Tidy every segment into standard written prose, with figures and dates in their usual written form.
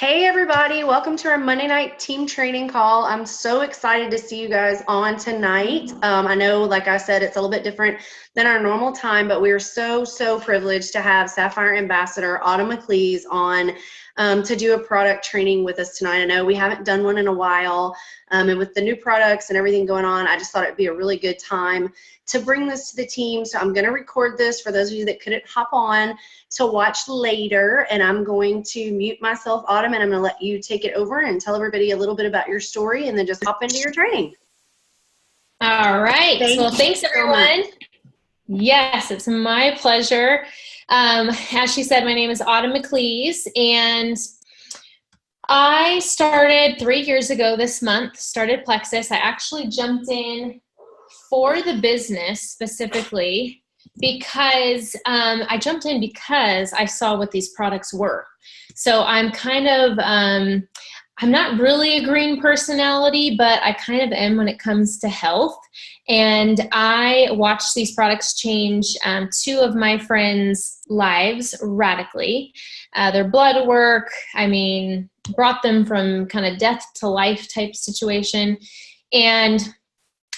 Hey everybody, welcome to our Monday night team training call. I'm so excited to see you guys on tonight. I know, like I said, it's a little bit different than our normal time, but we are so privileged to have Sapphire Ambassador Autumn McLees on to do a product training with us tonight. I know we haven't done one in a while, and with the new products and everything going on, I just thought it'd be a really good time to bring this to the team. So I'm going to record this for those of you that couldn't hop on to watch later, and I'm going to mute myself, Autumn, and I'm going to let you take it over and tell everybody a little bit about your story and then just hop into your training. All right. Thanks everyone. Yes, it's my pleasure. As she said, my name is Autumn McLees, and I started 3 years ago this month, started Plexus. I actually jumped in for the business specifically because I jumped in because I saw what these products were. So I'm kind of, I'm not really a green personality, but I kind of am when it comes to health. And I watched these products change two of my friends' lives radically. Their blood work, brought them from kind of death to life type situation. And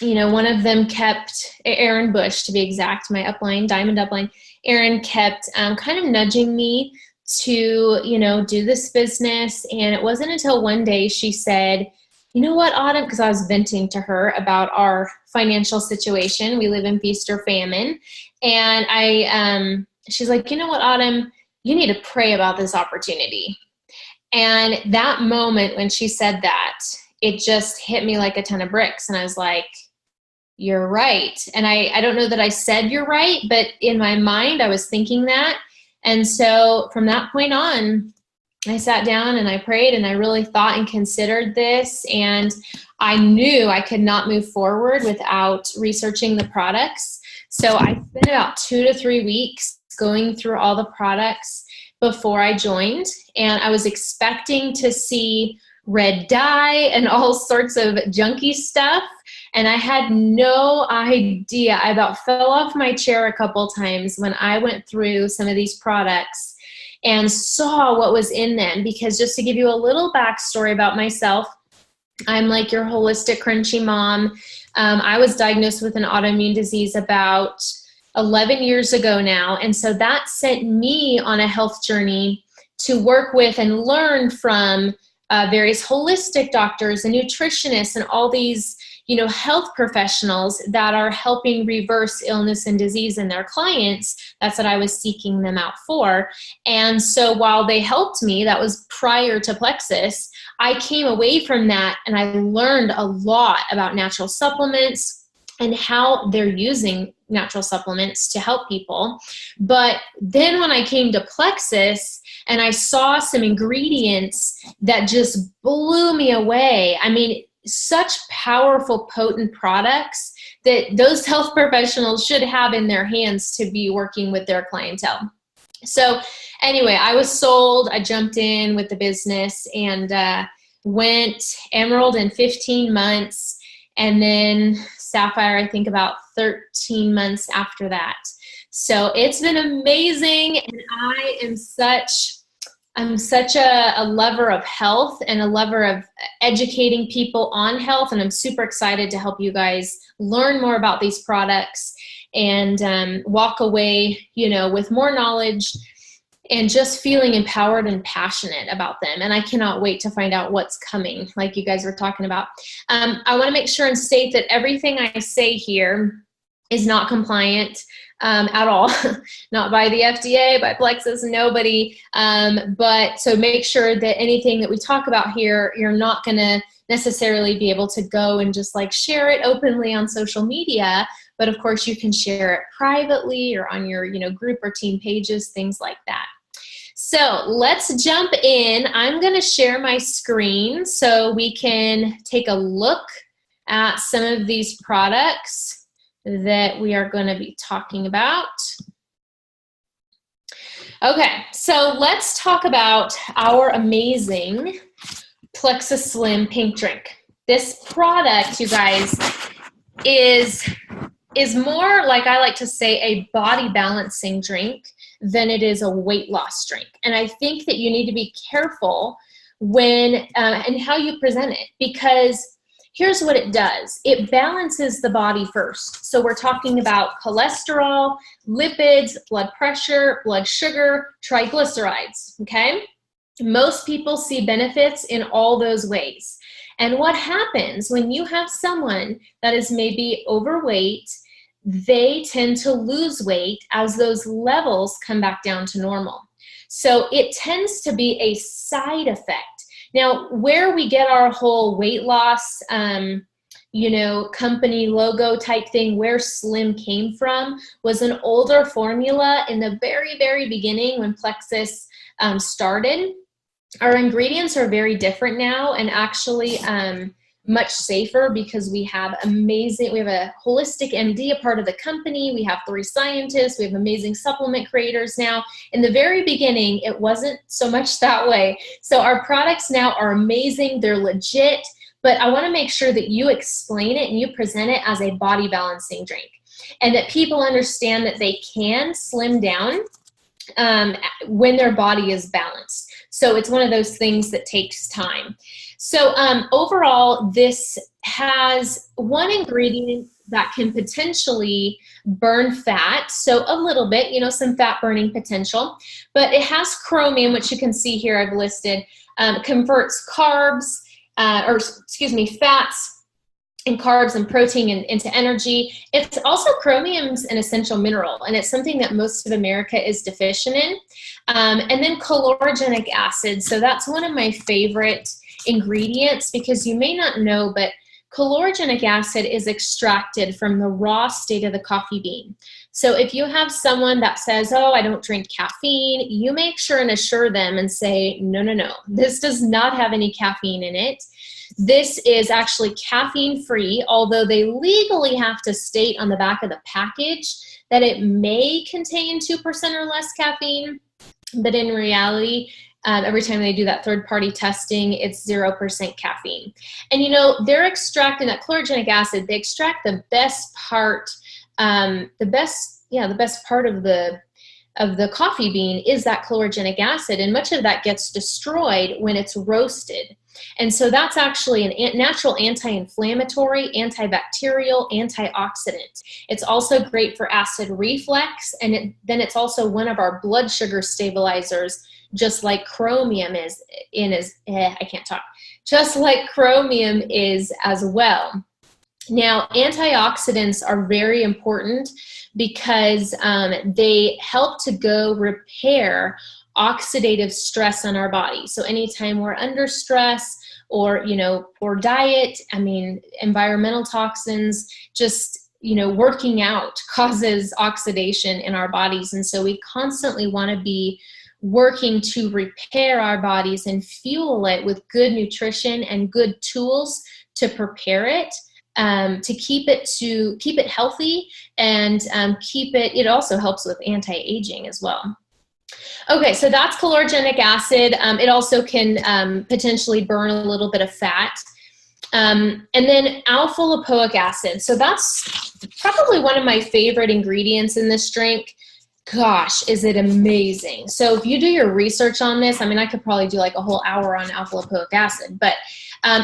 one of them kept, Aaron Bush to be exact, my upline, diamond upline, Aaron kept kind of nudging me to, do this business. And it wasn't until one day she said, you know what, Autumn, because I was venting to her about our financial situation. We live in feast or famine. And she's like, you know what, Autumn, you need to pray about this opportunity. And that moment when she said that, it just hit me like a ton of bricks. And I was like, you're right. And I don't know that I said you're right, but in my mind, I was thinking that. And so from that point on, I sat down and I prayed and I really thought and considered this. And I knew I could not move forward without researching the products. So I spent about 2 to 3 weeks going through all the products before I joined. And I was expecting to see red dye and all sorts of junky stuff. And I had no idea. I about fell off my chair a couple times when I went through some of these products and saw what was in them. Because just to give you a little backstory about myself, I'm like your holistic crunchy mom. I was diagnosed with an autoimmune disease about 11 years ago now. And so that sent me on a health journey to work with and learn from various holistic doctors and nutritionists and all these health professionals that are helping reverse illness and disease in their clients. That's what I was seeking them out for. And so while they helped me, that was prior to Plexus, I came away from that and I learned a lot about natural supplements and how they're using natural supplements to help people. But then when I came to Plexus and I saw some ingredients that just blew me away, such powerful, potent products that those health professionals should have in their hands to be working with their clientele. So anyway, I was sold. I jumped in with the business and went Emerald in 15 months. And then Sapphire, I think about 13 months after that. So it's been amazing. And I'm such a lover of health and a lover of educating people on health. And I'm super excited to help you guys learn more about these products and walk away, with more knowledge and just feeling empowered and passionate about them. And I cannot wait to find out what's coming, like you guys were talking about. I want to make sure and state that everything I say here is not compliant at all, not by the FDA, by Plexus, nobody. But so make sure that anything that we talk about here, you're not going to necessarily be able to go and just like share it openly on social media. But of course you can share it privately or on your, group or team pages, things like that. So let's jump in. I'm going to share my screen so we can take a look at some of these products that we are going to be talking about. Okay, so let's talk about our amazing Plexus Slim Pink Drink. This product, you guys, is more like, I like to say, a body balancing drink than it is a weight loss drink. And I think that you need to be careful when and how you present it, because here's what it does. It balances the body first. So we're talking about cholesterol, lipids, blood pressure, blood sugar, triglycerides, okay? Most people see benefits in all those ways. And what happens when you have someone that is maybe overweight, they tend to lose weight as those levels come back down to normal. So it tends to be a side effect. Now, where we get our whole weight loss, you know, company logo type thing, where Slim came from, was an older formula in the very, very beginning when Plexus started. Our ingredients are very different now, and actually much safer, because we have a holistic MD, a part of the company. We have 3 scientists. We have amazing supplement creators now. In the very beginning, it wasn't so much that way. So our products now are amazing. They're legit, but I want to make sure that you explain it and you present it as a body balancing drink, and that people understand that they can slim down when their body is balanced. So it's one of those things that takes time. So overall, this has one ingredient that can potentially burn fat. So a little bit, you know, some fat burning potential, but it has chromium, which you can see here I've listed, converts fats and carbs and protein into energy. It's also, chromium's an essential mineral, and it's something that most of America is deficient in. And then calorogenic acid. So that's one of my favorite ingredients, because you may not know, but calorogenic acid is extracted from the raw state of the coffee bean. So if you have someone that says, oh, I don't drink caffeine, you make sure and assure them and say, no, no, no, this does not have any caffeine in it. This is actually caffeine free, although they legally have to state on the back of the package that it may contain 2% or less caffeine. But in reality, every time they do that third-party testing, it's 0% caffeine. And you know, they're extracting that calorogenic acid. They extract the best part, the best part of the coffee bean is that calorogenic acid, and much of that gets destroyed when it's roasted. And so that's actually a natural anti-inflammatory, antibacterial, antioxidant. It's also great for acid reflux, and then it's also one of our blood sugar stabilizers, just like chromium is just like chromium is as well. Now, antioxidants are very important because they help to go repair oxidative stress on our body. So anytime we're under stress, or, you know, poor diet, environmental toxins, just, you know, working out causes oxidation in our bodies. And so we constantly want to be working to repair our bodies and fuel it with good nutrition and good tools to prepare it. To keep it healthy, and it also helps with anti-aging as well. Okay, so that's calorogenic acid. It also can potentially burn a little bit of fat. And then alpha lipoic acid. So that's probably one of my favorite ingredients in this drink. Gosh, is it amazing. So if you do your research on this, I could probably do like a whole hour on alpha lipoic acid, but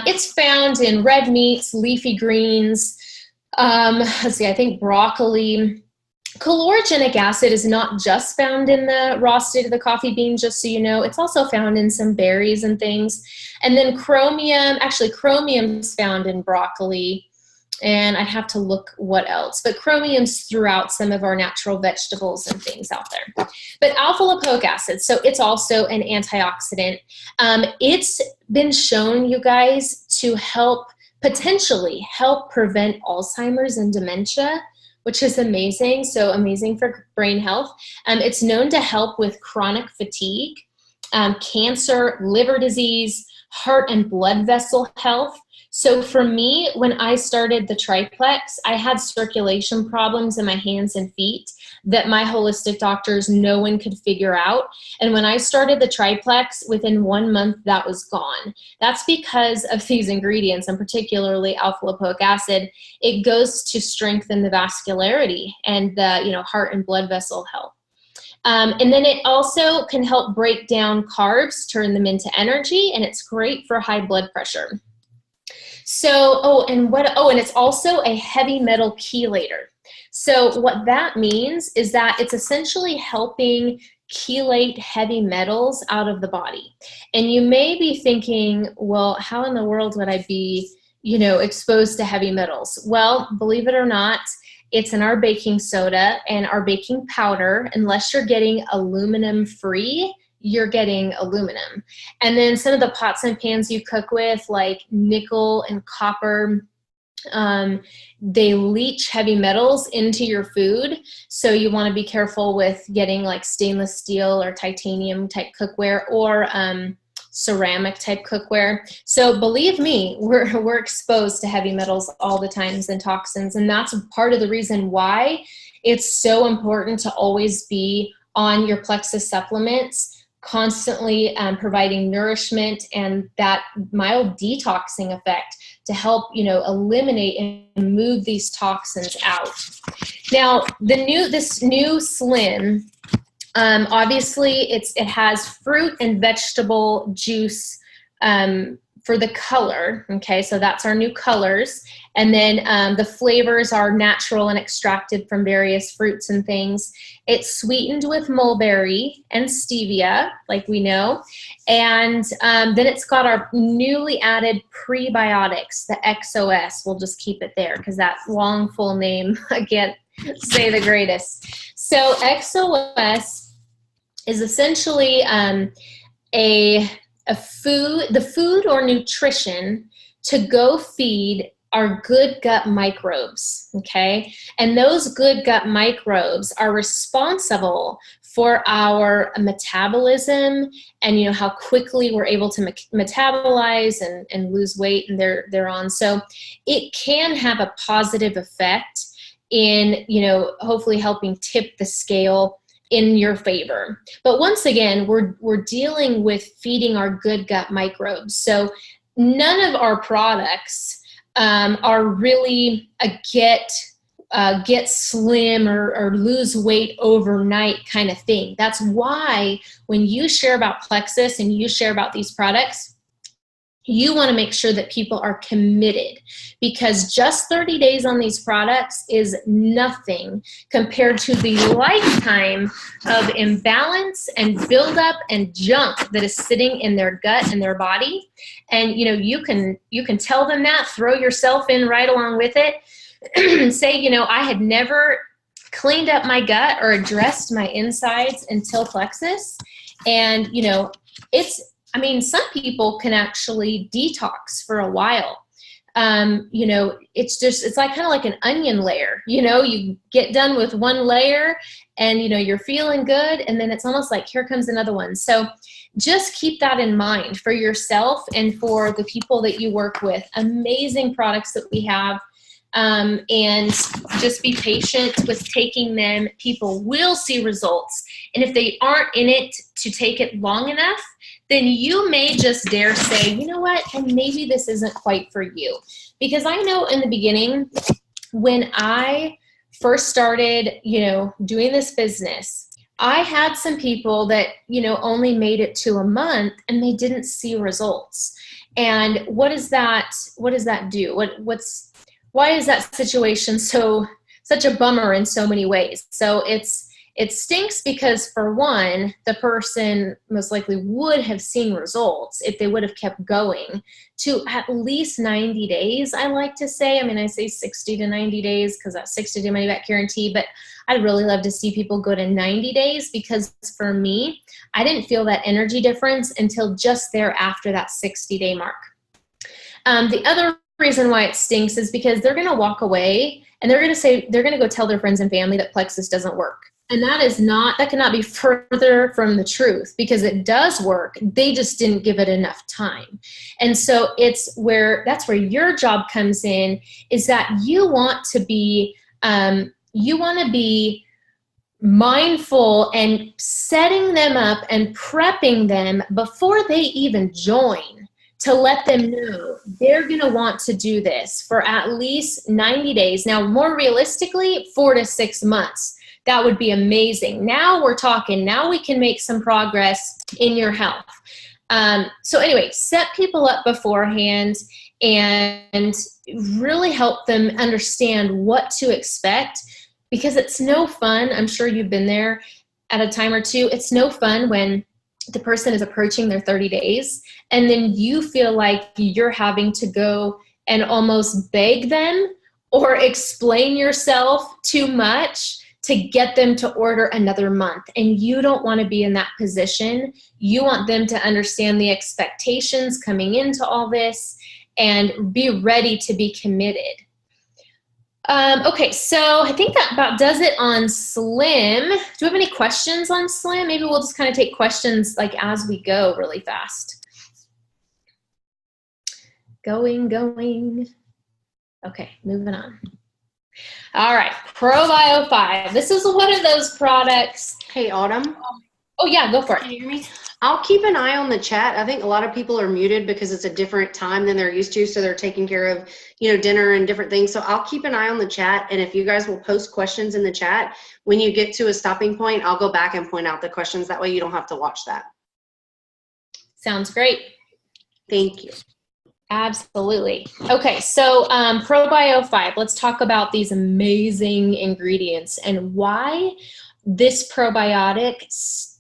it's found in red meats, leafy greens, let's see, I think broccoli. Calorogenic acid is not just found in the raw state of the coffee bean, just so you know. It's also found in some berries and things. And then chromium's found in broccoli, and I'd have to look what else. But chromium's throughout some of our natural vegetables and things out there. But alpha lipoic acid, so it's also an antioxidant. It's been shown, you guys, to potentially help prevent Alzheimer's and dementia, which is amazing. So amazing for brain health. It's known to help with chronic fatigue, cancer, liver disease, heart and blood vessel health. So for me, when I started the triplex, I had circulation problems in my hands and feet that my holistic doctors, no one could figure out. And when I started the triplex, within 1 month, that was gone. That's because of these ingredients, and particularly alpha lipoic acid. It goes to strengthen the vascularity and the, heart and blood vessel health. And then it also can help break down carbs, turn them into energy, and it's great for high blood pressure. So, and it's also a heavy metal chelator. So what that means is that it's essentially helping chelate heavy metals out of the body. And you may be thinking, well, how in the world would I be, exposed to heavy metals? Well, believe it or not, it's in our baking soda and our baking powder. Unless you're getting aluminum free, you're getting aluminum. And then some of the pots and pans you cook with, like nickel and copper, they leach heavy metals into your food. So you want to be careful with getting like stainless steel or titanium type cookware, or ceramic type cookware. So believe me, we're exposed to heavy metals all the times and toxins. And that's part of the reason why it's so important to always be on your plexus supplements, constantly providing nourishment and that mild detoxing effect to help, eliminate and move these toxins out. Now, this new Slim, obviously it has fruit and vegetable juice for the color. Okay, so that's our new colors. And then the flavors are natural and extracted from various fruits and things. It's sweetened with mulberry and stevia, like we know. And then it's got our newly added prebiotics, the XOS. We'll just keep it there because that long full name, I can't say the greatest. So XOS is essentially the food or nutrition to go feed our good gut microbes, okay? And those good gut microbes are responsible for our metabolism and, how quickly we're able to metabolize and lose weight and they're on. So it can have a positive effect in, hopefully helping tip the scale in your favor. But once again, we're dealing with feeding our good gut microbes. So none of our products are really a get slim or lose weight overnight kind of thing. That's why when you share about Plexus and you share about these products, you want to make sure that people are committed, because just 30 days on these products is nothing compared to the lifetime of imbalance and buildup and junk that is sitting in their gut and their body. And you can tell them that, throw yourself in right along with it. Say, I had never cleaned up my gut or addressed my insides until Plexus. And some people can actually detox for a while. It's like kind of like an onion layer. You get done with one layer and, you're feeling good. And then it's almost like, here comes another one. So just keep that in mind for yourself and for the people that you work with. Amazing products that we have. And just be patient with taking them. People will see results. And if they aren't in it to take it long enough, then you may just dare say, you know what, and maybe this isn't quite for you. Because I know in the beginning, when I first started, doing this business, I had some people that, only made it to a month and they didn't see results. And what does that do? Why is that situation such a bummer in so many ways? So it stinks because, for one, the person most likely would have seen results if they would have kept going to at least 90 days, I like to say. I say 60 to 90 days because that 60-day money-back guarantee, but I'd really love to see people go to 90 days because, for me, I didn't feel that energy difference until just there after that 60-day mark. The other reason why it stinks is because they're going to walk away and they're going to go tell their friends and family that Plexus doesn't work. And that cannot be further from the truth, because it does work. They just didn't give it enough time. And so that's where your job comes in, is that you want to be mindful and setting them up and prepping them before they even join, to let them know they're going to want to do this for at least 90 days. Now, more realistically, 4 to 6 months. that would be amazing. Now we're talking. Now we can make some progress in your health. So anyway, set people up beforehand and really help them understand what to expect, because it's no fun. I'm sure you've been there at a time or two. It's no fun when the person is approaching their 30 days and then you feel like you're having to go and almost beg them or explain yourself too much to get them to order another month. And you don't want to be in that position. You want them to understand the expectations coming into all this and be ready to be committed. Okay, so I think that about does it on Slim. Do you have any questions on Slim? Maybe we'll just kind of take questions like as we go really fast. Going. Okay, moving on. All right, ProBio 5. This is one of those products. Hey, Autumn. Oh, yeah, go for it. Can you hear me? I'll keep an eye on the chat. I think a lot of people are muted because it's a different time than they're used to, so they're taking care of, dinner and different things. So I'll keep an eye on the chat, and if you guys will post questions in the chat, when you get to a stopping point, I'll go back and point out the questions. That way you don't have to watch that. Sounds great. Thank you. Absolutely. Okay, so ProBio 5, let's talk about these amazing ingredients and why this probiotic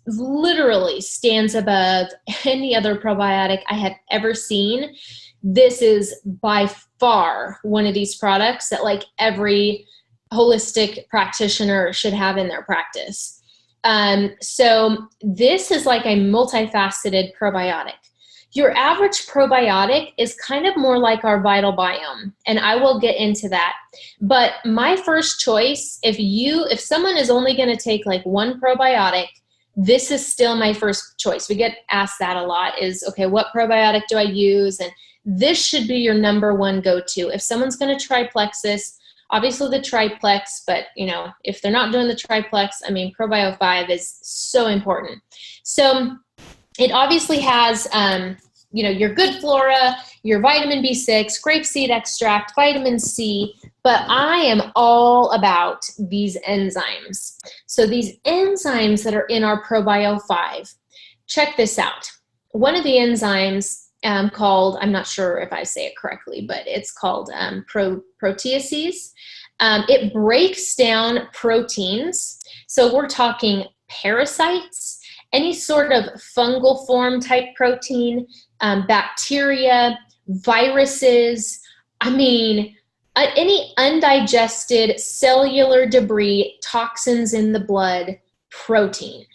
literally stands above any other probiotic I have ever seen. This is by far one of these products that like every holistic practitioner should have in their practice. So this is like a multifaceted probiotic. Your average probiotic is kind of more like our vital biome, and I will get into that. But my first choice, if someone is only going to take like one probiotic, this is still my first choice. We get asked that a lot is, okay, what probiotic do I use? And this should be your number one go-to. If someone's going to try Plexus, obviously the triplex, but if they're not doing the triplex, ProBio 5 is so important. So it obviously has, your good flora, your vitamin B6, grapeseed extract, vitamin C, but I am all about these enzymes. So these enzymes that are in our ProBio 5, check this out. One of the enzymes called, I'm not sure if I say it correctly, but it's called proteases. It breaks down proteins. So we're talking parasites, any sort of fungal form type protein, bacteria, viruses, any undigested cellular debris, toxins in the blood, protein.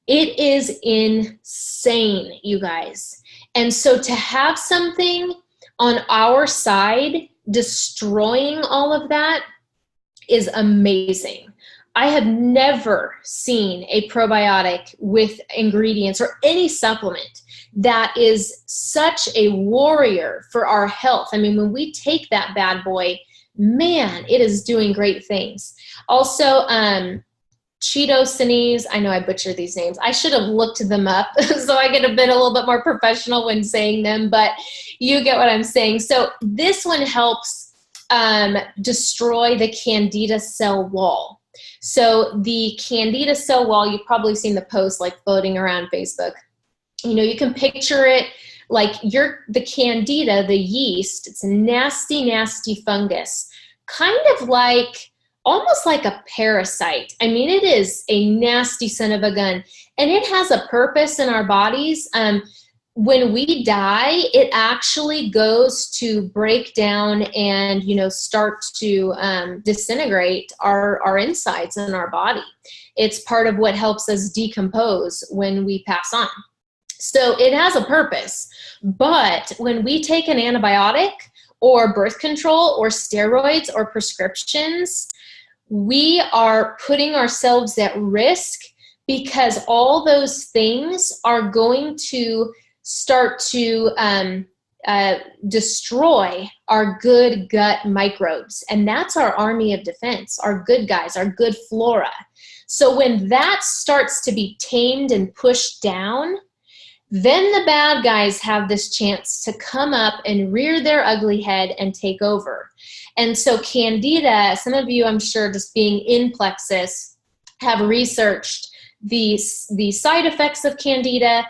It is insane, you guys. And so to have something on our side destroying all of that is amazing. I have never seen a probiotic with ingredients or any supplement that is such a warrior for our health. When we take that bad boy, man, it is doing great things. Also, Cheetosinese, I know I butchered these names. I should have looked them up so I could have been a little bit more professional when saying them, but you get what I'm saying. So this one helps destroy the Candida cell wall. So the Candida cell wall, you've probably seen the post like floating around Facebook. You can picture it like the Candida, the yeast. It's a nasty, nasty fungus, kind of like, almost like a parasite. It is a nasty son of a gun, and it has a purpose in our bodies. When we die, it actually goes to break down and, start to disintegrate our insides in our body. It's part of what helps us decompose when we pass on. So it has a purpose. But when we take an antibiotic or birth control or steroids or prescriptions, we are putting ourselves at risk, because all those things are going to start to destroy our good gut microbes. And that's our army of defense, our good guys, our good flora. So when that starts to be tamed and pushed down, then the bad guys have this chance to come up and rear their ugly head and take over. And so Candida, some of you, I'm sure, just being in Plexus, have researched the side effects of Candida,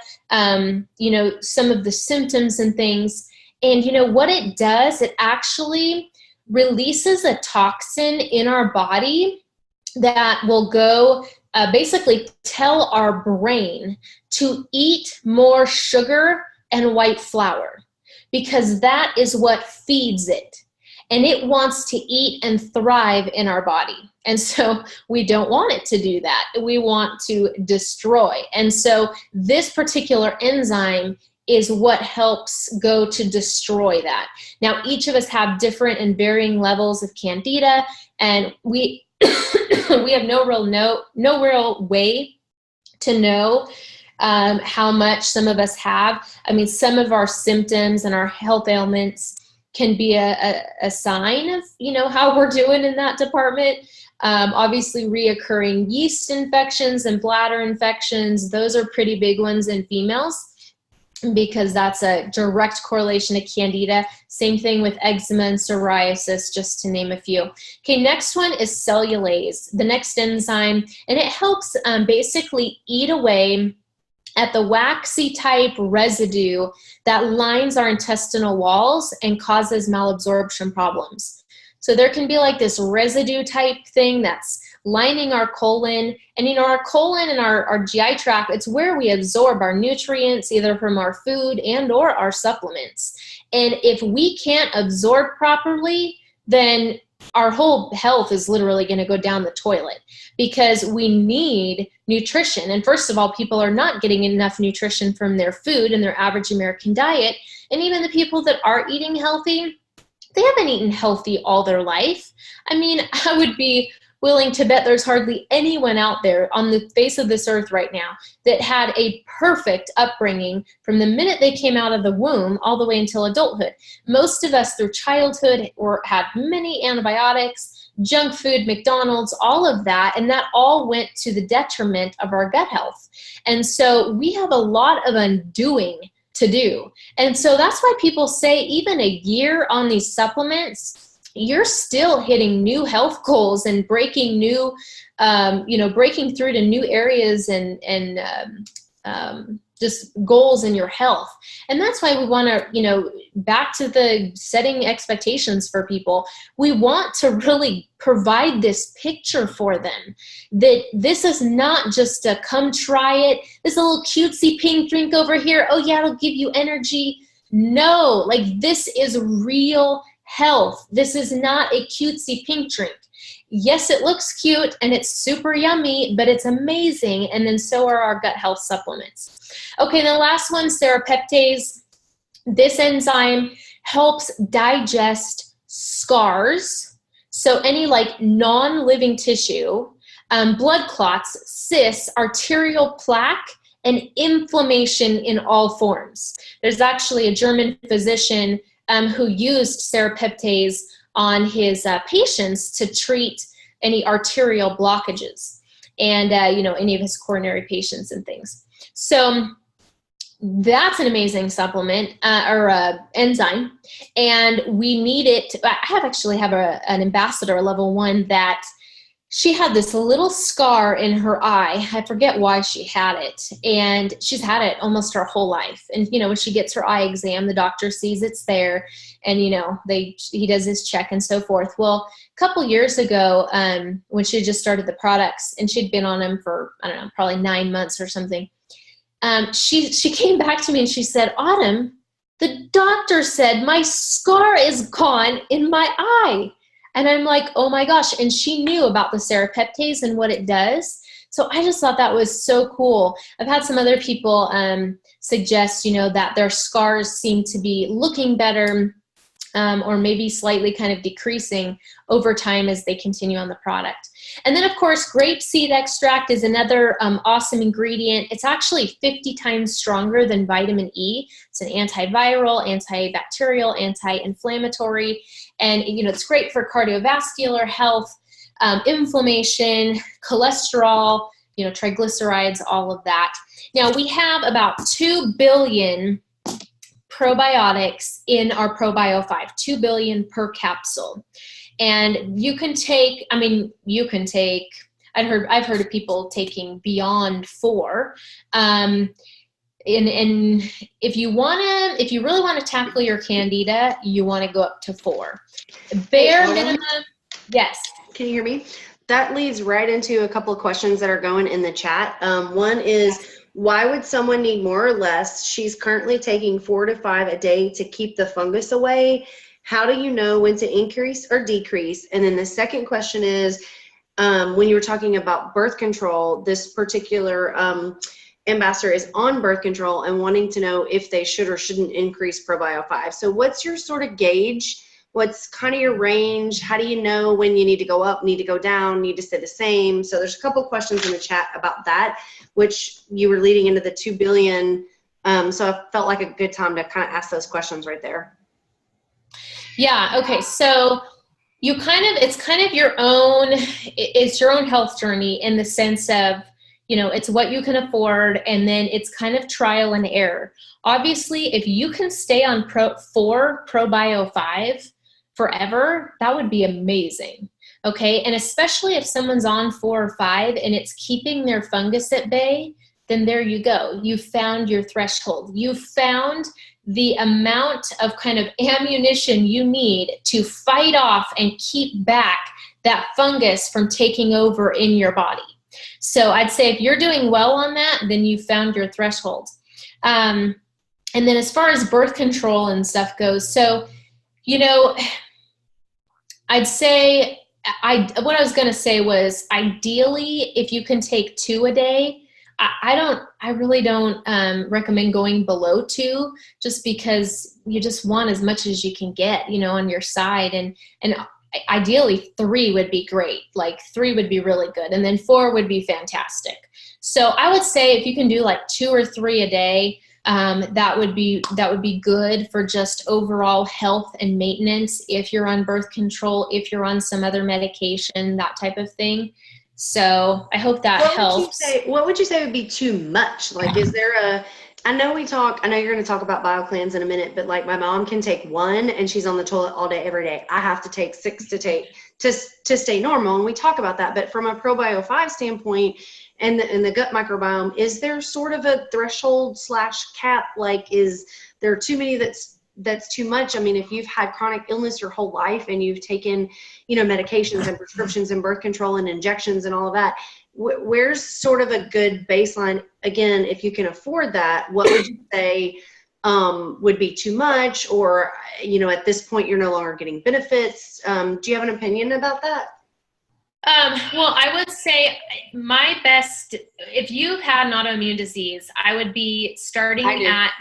you know, some of the symptoms and things. And, you know, what it does, it actually releases a toxin in our body that will go basically tell our brain to eat more sugar and white flour, because that is what feeds it. And it wants to eat and thrive in our body. And so we don't want it to do that. We want to destroy. And so this particular enzyme is what helps go to destroy that. Now, each of us have different and varying levels of Candida, and we we have no real way to know how much some of us have. I mean, some of our symptoms and our health ailments can be a sign of, you know, how we're doing in that department. Obviously, reoccurring yeast infections and bladder infections, those are pretty big ones in females, because that's a direct correlation to Candida. Same thing with eczema and psoriasis, just to name a few. Okay, next one is cellulase, the next enzyme, and it helps basically eat away at the waxy type residue that lines our intestinal walls and causes malabsorption problems. So there can be like this residue type thing that's lining our colon. And, you know, our colon and our GI tract, it's where we absorb our nutrients, either from our food and or our supplements. And if we can't absorb properly, then our whole health is literally going to go down the toilet, because we need nutrition. And first of all, people are not getting enough nutrition from their food and their average American diet. And even the people that are eating healthy, they haven't eaten healthy all their life. I mean, I would be willing to bet there's hardly anyone out there on the face of this earth right now that had a perfect upbringing from the minute they came out of the womb all the way until adulthood. Most of us through childhood had many antibiotics, junk food, McDonald's, all of that, and that all went to the detriment of our gut health. And so we have a lot of undoing to do. And so that's why people say even a year on these supplements, you're still hitting new health goals and breaking new, breaking through to new areas and just goals in your health. And that's why we want to, back to the setting expectations for people, we want to really provide this picture for them that this is not just a come try it, this little cutesy pink drink over here, oh yeah, it'll give you energy. No, like this is real health. This is not a cutesy pink drink. Yes, it looks cute and it's super yummy, but it's amazing. And then so are our gut health supplements. Okay, the last one, serapeptase. This enzyme helps digest scars. So any like non-living tissue, blood clots, cysts, arterial plaque, and inflammation in all forms. There's actually a German physician who used serapeptase on his patients to treat any arterial blockages and, any of his coronary patients and things. So that's an amazing supplement or enzyme, and we need it. I have an ambassador, level 1, that she had this little scar in her eye. I forget why she had it, and she's had it almost her whole life. And, when she gets her eye exam, the doctor sees it's there, and, he does his check and so forth. Well, a couple years ago, when she just started the products, and she'd been on them for, I don't know, probably 9 months or something, she came back to me and she said, Autumn, the doctor said my scar is gone in my eye. And I'm like, oh my gosh. And she knew about the serapeptase and what it does. So I just thought that was so cool. I've had some other people suggest, that their scars seem to be looking better or maybe slightly kind of decreasing over time as they continue on the product. And then, of course, grapeseed extract is another awesome ingredient. It's actually 50 times stronger than vitamin E. It's an antiviral, antibacterial, anti-inflammatory, and it's great for cardiovascular health, inflammation, cholesterol, triglycerides, all of that. Now, we have about 2 billion probiotics in our ProBio 5, 2 billion per capsule. And you can take, I've heard of people taking beyond 4. And if you really want to tackle your candida, you want to go up to 4. Bare minimum. Yes. Can you hear me? That leads right into a couple of questions that are going in the chat. One is, why would someone need more or less? She's currently taking 4 to 5 a day to keep the fungus away. How do you know when to increase or decrease? And then the second question is, when you were talking about birth control, this particular ambassador is on birth control and wanting to know if they should or shouldn't increase ProBio 5. So what's your sort of gauge? What's kind of your range? How do you know when you need to go up, need to go down, need to stay the same? So there's a couple questions in the chat about that, which you were leading into the 2 billion. So I felt like a good time to kind of ask those questions right there. Yeah. Okay. So it's kind of your own health journey in the sense of, it's what you can afford, and then it's kind of trial and error. Obviously, if you can stay on 4 ProBio 5 forever, that would be amazing. Okay. And especially if someone's on 4 or 5 and it's keeping their fungus at bay, then there you go. You found your threshold. You found the amount of kind of ammunition you need to fight off and keep back that fungus from taking over in your body. So I'd say if you're doing well on that, then you found your threshold. And then as far as birth control and stuff goes, so, I'd say, what I was going to say was, ideally, if you can take 2 a day, I really don't recommend going below 2, just because you just want as much as you can get, on your side. And ideally 3 would be great. Like 3 would be really good. And then 4 would be fantastic. So I would say if you can do like 2 or 3 a day, that would be good for just overall health and maintenance. If you're on birth control, if you're on some other medication, that type of thing. So I hope that helps. What would you say would be too much? Like, is there I know you're going to talk about BioCleanse in a minute, but like my mom can take 1 and she's on the toilet all day, every day. I have to take 6 to stay normal. And we talk about that, but from a ProBio 5 standpoint and the gut microbiome, is there sort of a threshold / cap? Like, is there too many that's too much? I mean, if you've had chronic illness your whole life and you've taken, medications and prescriptions and birth control and injections and all of that, where's sort of a good baseline? Again, if you can afford that, what would you say would be too much? Or, at this point, you're no longer getting benefits. Do you have an opinion about that? Well, I would say my best, if you've had an autoimmune disease, I would be starting at,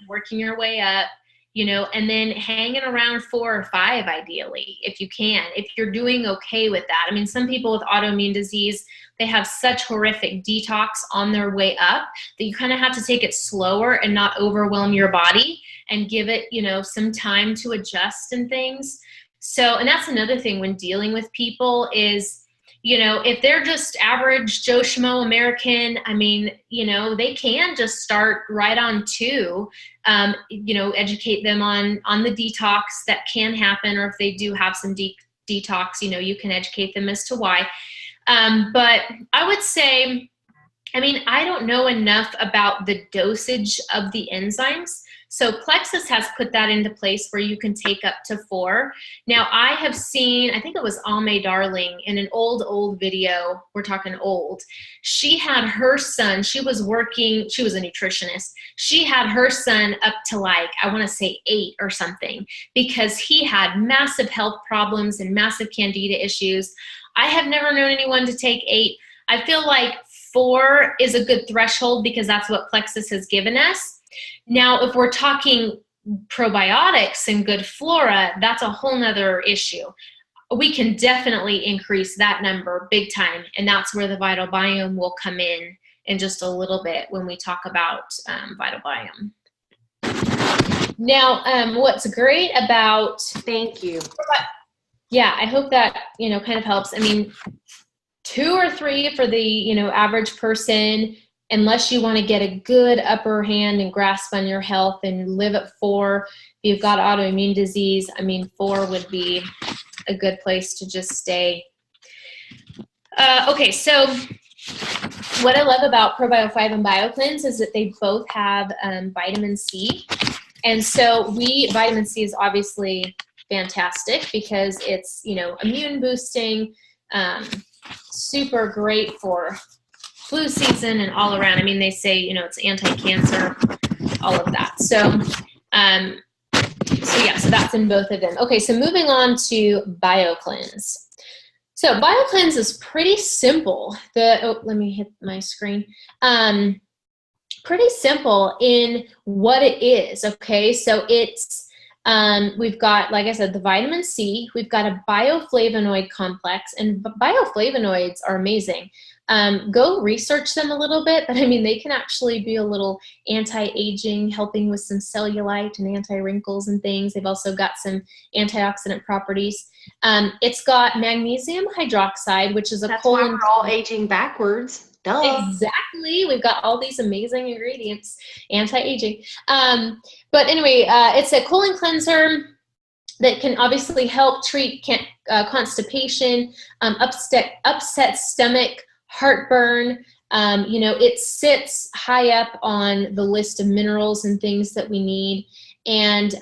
working your way up, and then hanging around 4 or 5, ideally, if you can, if you're doing okay with that. I mean, some people with autoimmune disease, they have such horrific detox on their way up that you kind of have to take it slower and not overwhelm your body and give it, some time to adjust and things. So, and that's another thing when dealing with people is, if they're just average Joe Schmo American, I mean, they can just start right on 2, educate them on the detox that can happen, or if they do have some detox, you can educate them as to why. But I would say, I mean, I don't know enough about the dosage of the enzymes. So Plexus has put that into place where you can take up to 4. Now I have seen, I think it was Alme Darling in an old video, we're talking old, she had her son, she was a nutritionist. She had her son up to like, I want to say 8 or something, because he had massive health problems and massive candida issues. I have never known anyone to take 8. I feel like 4 is a good threshold because that's what Plexus has given us. Now, if we're talking probiotics and good flora, that's a whole nother issue. We can definitely increase that number big time, and that's where the Vital Biome will come in just a little bit when we talk about Vital Biome. Now, what's great about... Thank you. Yeah, I hope that, kind of helps. I mean, 2 or 3 for the, average person, unless you want to get a good upper hand and grasp on your health and live at 4. If you've got autoimmune disease, I mean, 4 would be a good place to just stay. Okay, so what I love about Probio 5 and BioCleanse is that they both have vitamin C. And so vitamin C is obviously fantastic because it's, immune boosting, super great for flu season and all around. I mean, they say, it's anti-cancer, all of that. So that's in both of them. Okay, so moving on to BioCleanse. So BioCleanse is pretty simple. Let me hit my screen. Pretty simple in what it is, okay? So it's, we've got, like I said, the vitamin C, we've got a bioflavonoid complex, and bioflavonoids are amazing. Go research them a little bit, but I mean, they can actually be a little anti-aging, helping with some cellulite and anti-wrinkles and things. They've also got some antioxidant properties. It's got magnesium hydroxide, which is a That's why we're all aging backwards. Duh. Exactly. We've got all these amazing ingredients, anti-aging. But anyway, it's a colon cleanser that can obviously help treat constipation, upset stomach, heartburn. It sits high up on the list of minerals and things that we need. And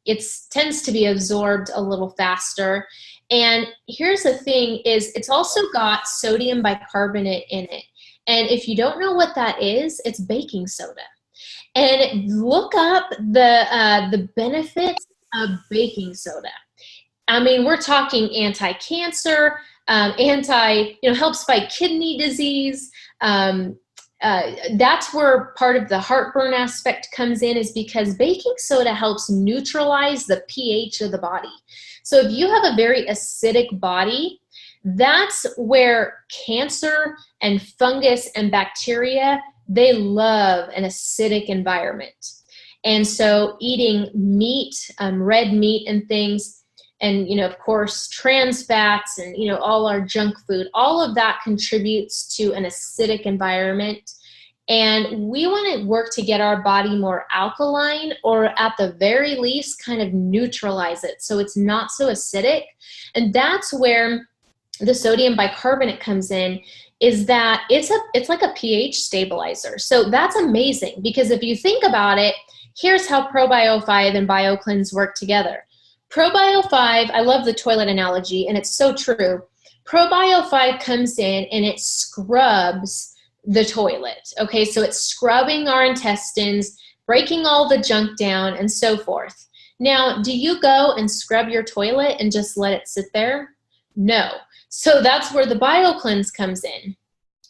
it tends to be absorbed a little faster. And here's the thing is it's also got sodium bicarbonate in it. And if you don't know what that is, it's baking soda. And look up the benefits of baking soda. I mean, we're talking anti-cancer, helps fight kidney disease. That's where part of the heartburn aspect comes in, is because baking soda helps neutralize the pH of the body. So if you have a very acidic body, that's where cancer and fungus and bacteria, they love an acidic environment. And so eating meat, red meat and things, and, of course, trans fats and, all our junk food, all of that contributes to an acidic environment. And we want to work to get our body more alkaline, or at the very least kind of neutralize it so it's not so acidic. And that's where the sodium bicarbonate comes in, is that it's like a pH stabilizer. So that's amazing, because if you think about it, here's how Probio 5 and BioCleanse work together. Probio 5, I love the toilet analogy, and it's so true. Probio 5 comes in and it scrubs the toilet. Okay, so it's scrubbing our intestines, breaking all the junk down, and so forth. Now, do you go and scrub your toilet and just let it sit there? No. So that's where the BioCleanse comes in.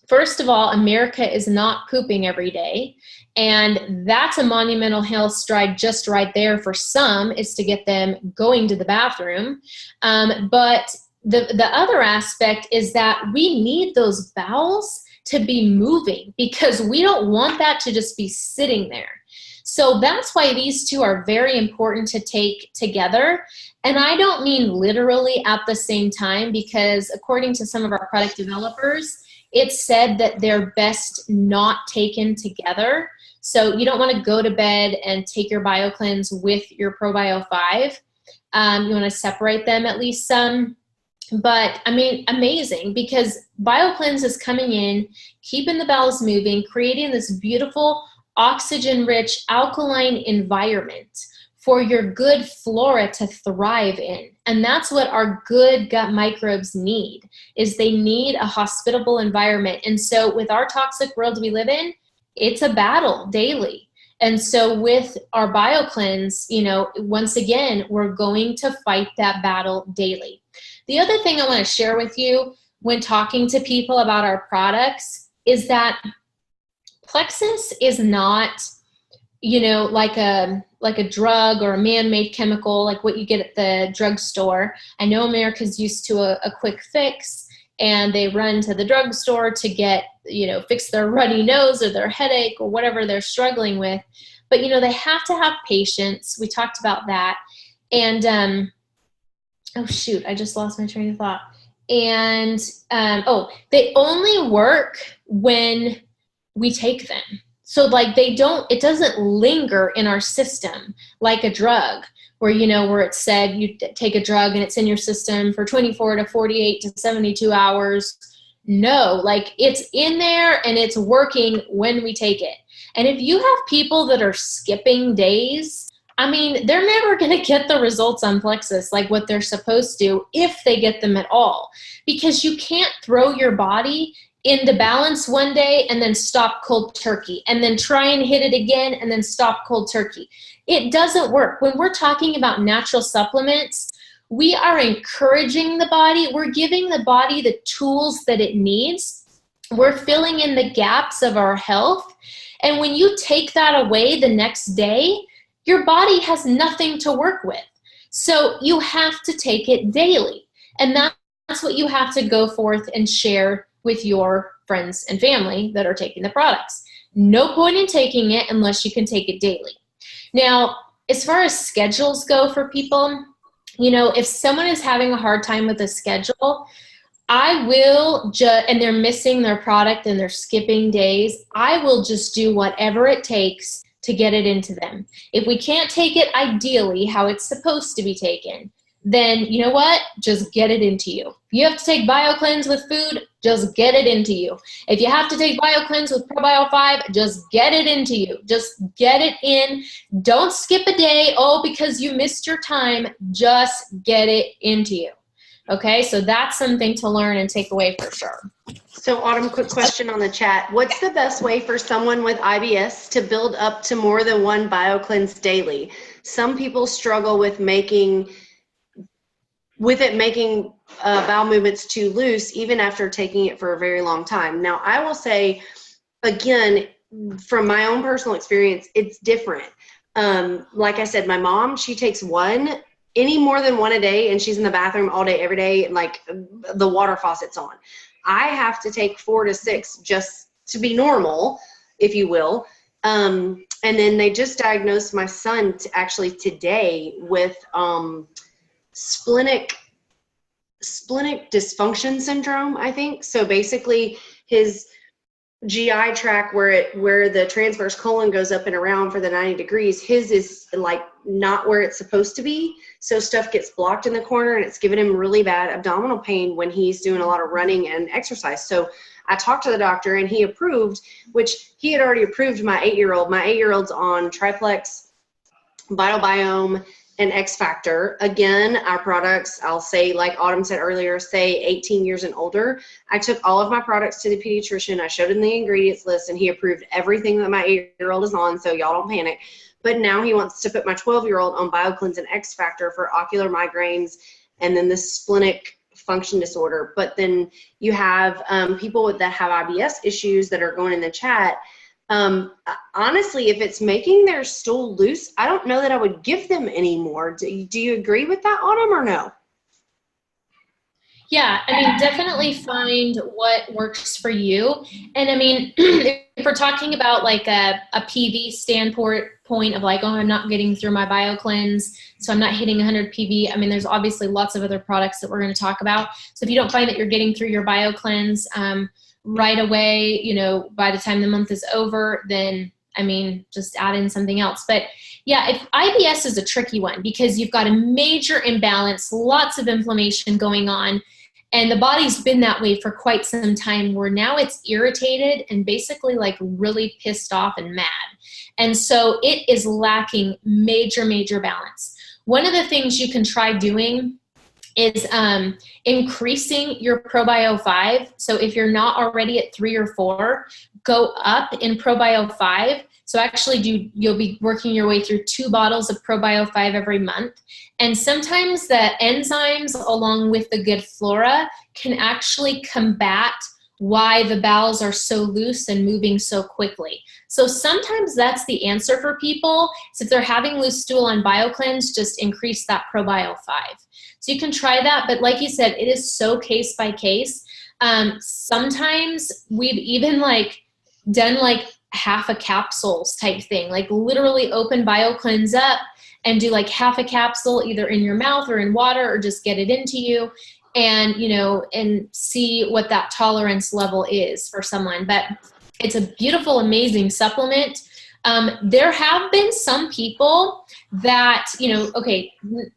First of all, America is not pooping every day, and that's a monumental hill stride just right there for some, is to get them going to the bathroom. But the other aspect is that we need those bowels to be moving, because we don't want that to just be sitting there. So that's why these two are very important to take together. And I don't mean literally at the same time, because according to some of our product developers, it's said that they're best not taken together. So you don't want to go to bed and take your BioCleanse with your Probio 5. You want to separate them at least some. But I mean, amazing, because BioCleanse is coming in, keeping the bowels moving, creating this beautiful oxygen-rich alkaline environment for your good flora to thrive in. And that's what our good gut microbes need, is they need a hospitable environment. And so with our toxic world we live in, it's a battle daily. And so with our BioCleanse, once again, we're going to fight that battle daily. The other thing I want to share with you when talking to people about our products is that Plexus is not, like a drug or a man-made chemical like what you get at the drugstore. I know America's used to a quick fix, and they run to the drugstore to get, fix their runny nose or their headache or whatever they're struggling with. But, they have to have patience. We talked about that. And, oh shoot, I just lost my train of thought. And, they only work when we take them. So like it doesn't linger in our system like a drug where, where it's said you take a drug and it's in your system for 24 to 48 to 72 hours. No, like it's in there and it's working when we take it. And if you have people that are skipping days, I mean, they're never going to get the results on plexus like what they're supposed to, if they get them at all, because you can't throw your body into balance one day and then stop cold turkey and then try and hit it again and then stop cold turkey. It doesn't work. When we're talking about natural supplements, we are encouraging the body. We're giving the body the tools that it needs. We're filling in the gaps of our health. And when you take that away the next day, your body has nothing to work with. So you have to take it daily. And that's what you have to go forth and share with your friends and family that are taking the products. No point in taking it unless you can take it daily. Now, as far as schedules go for people, you know, if someone is having a hard time with a schedule, I will just, and they're missing their product and they're skipping days, I will just do whatever it takes to get it into them. If we can't take it ideally how it's supposed to be taken, then you know what? Just get it into you. If you have to take BioCleanse with food, just get it into you. If you have to take BioCleanse with ProBio 5, just get it into you. Just get it in. Don't skip a day, because you missed your time. Just get it into you. Okay, so that's something to learn and take away for sure. So Autumn, quick question on the chat. What's the best way for someone with IBS to build up to more than one BioCleanse daily? Some people struggle with making bowel movements too loose, even after taking it for a very long time. Now, I will say, again, from my own personal experience, it's different. Like I said, my mom, she takes any more than one a day, and she's in the bathroom all day, every day, and like the water faucet's on. I have to take 4 to 6 just to be normal, if you will. And then they just diagnosed my son actually today with splenic dysfunction syndrome, I think. So basically his GI tract where the transverse colon goes up and around for the 90 degrees, his is like not where it's supposed to be. So stuff gets blocked in the corner, and it's giving him really bad abdominal pain when he's doing a lot of running and exercise. So I talked to the doctor, and he approved, which he had already approved my 8-year-old. My 8-year-old's on Triplex, Vital Biome, and X Factor. Again, our products, I'll say, like Autumn said earlier, say 18 years and older. I took all of my products to the pediatrician. I showed him the ingredients list, and he approved everything that my 8-year-old is on, so y'all don't panic. But now he wants to put my 12-year-old on BioCleanse and X Factor for ocular migraines and then this splenic function disorder. But then you have people that have IBS issues that are going in the chat. Honestly, if it's making their stool loose, I don't know that I would give them anymore. Do you agree with that, Autumn, or no? Yeah, I mean, definitely find what works for you. And I mean, if we're talking about like a PV standpoint of like, I'm not getting through my BioCleanse, so I'm not hitting 100 PV. I mean, there's obviously lots of other products that we're going to talk about. So if you don't find that you're getting through your BioCleanse right away, by the time the month is over, then I mean, just add in something else. But yeah, if IBS is a tricky one because you've got a major imbalance, lots of inflammation going on, and the body's been that way for quite some time, where now it's irritated and basically like really pissed off and mad. And so it is lacking major, major balance. One of the things you can try doing is increasing your ProBio 5. So if you're not already at 3 or 4, go up in ProBio 5. So actually you'll be working your way through 2 bottles of ProBio 5 every month. And sometimes the enzymes along with the good flora can actually combat why the bowels are so loose and moving so quickly. So sometimes that's the answer for people. So if they're having loose stool on BioCleanse, just increase that ProBio 5. So you can try that, but like you said, it is so case by case. Sometimes we've even done half a capsules type thing, like literally open BioCleanse up and do half a capsule either in your mouth or in water, or just get it into you, and and see what that tolerance level is for someone. But it's a beautiful, amazing supplement. There have been some people that, okay,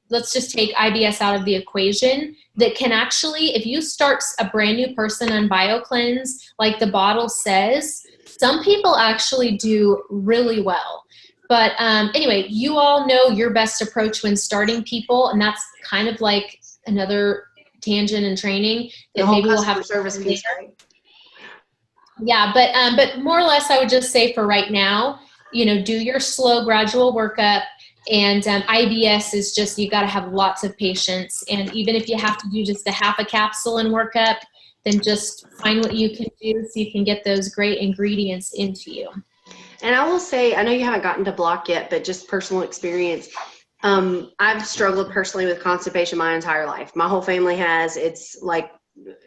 let's just take IBS out of the equation, that can actually, if you start a brand new person on BioCleanse, like the bottle says, some people actually do really well. But anyway, you all know your best approach when starting people, and that's kind of like another tangent in training that maybe we'll have service piece, right? Yeah, but more or less, I would just say for right now, do your slow, gradual workup. And IBS is just, you got to have lots of patience. And even if you have to do just a half a capsule in workup, then just find what you can do so you can get those great ingredients into you. And I will say, I know you haven't gotten to block yet, but just personal experience. I've struggled personally with constipation my entire life. My whole family has. It's like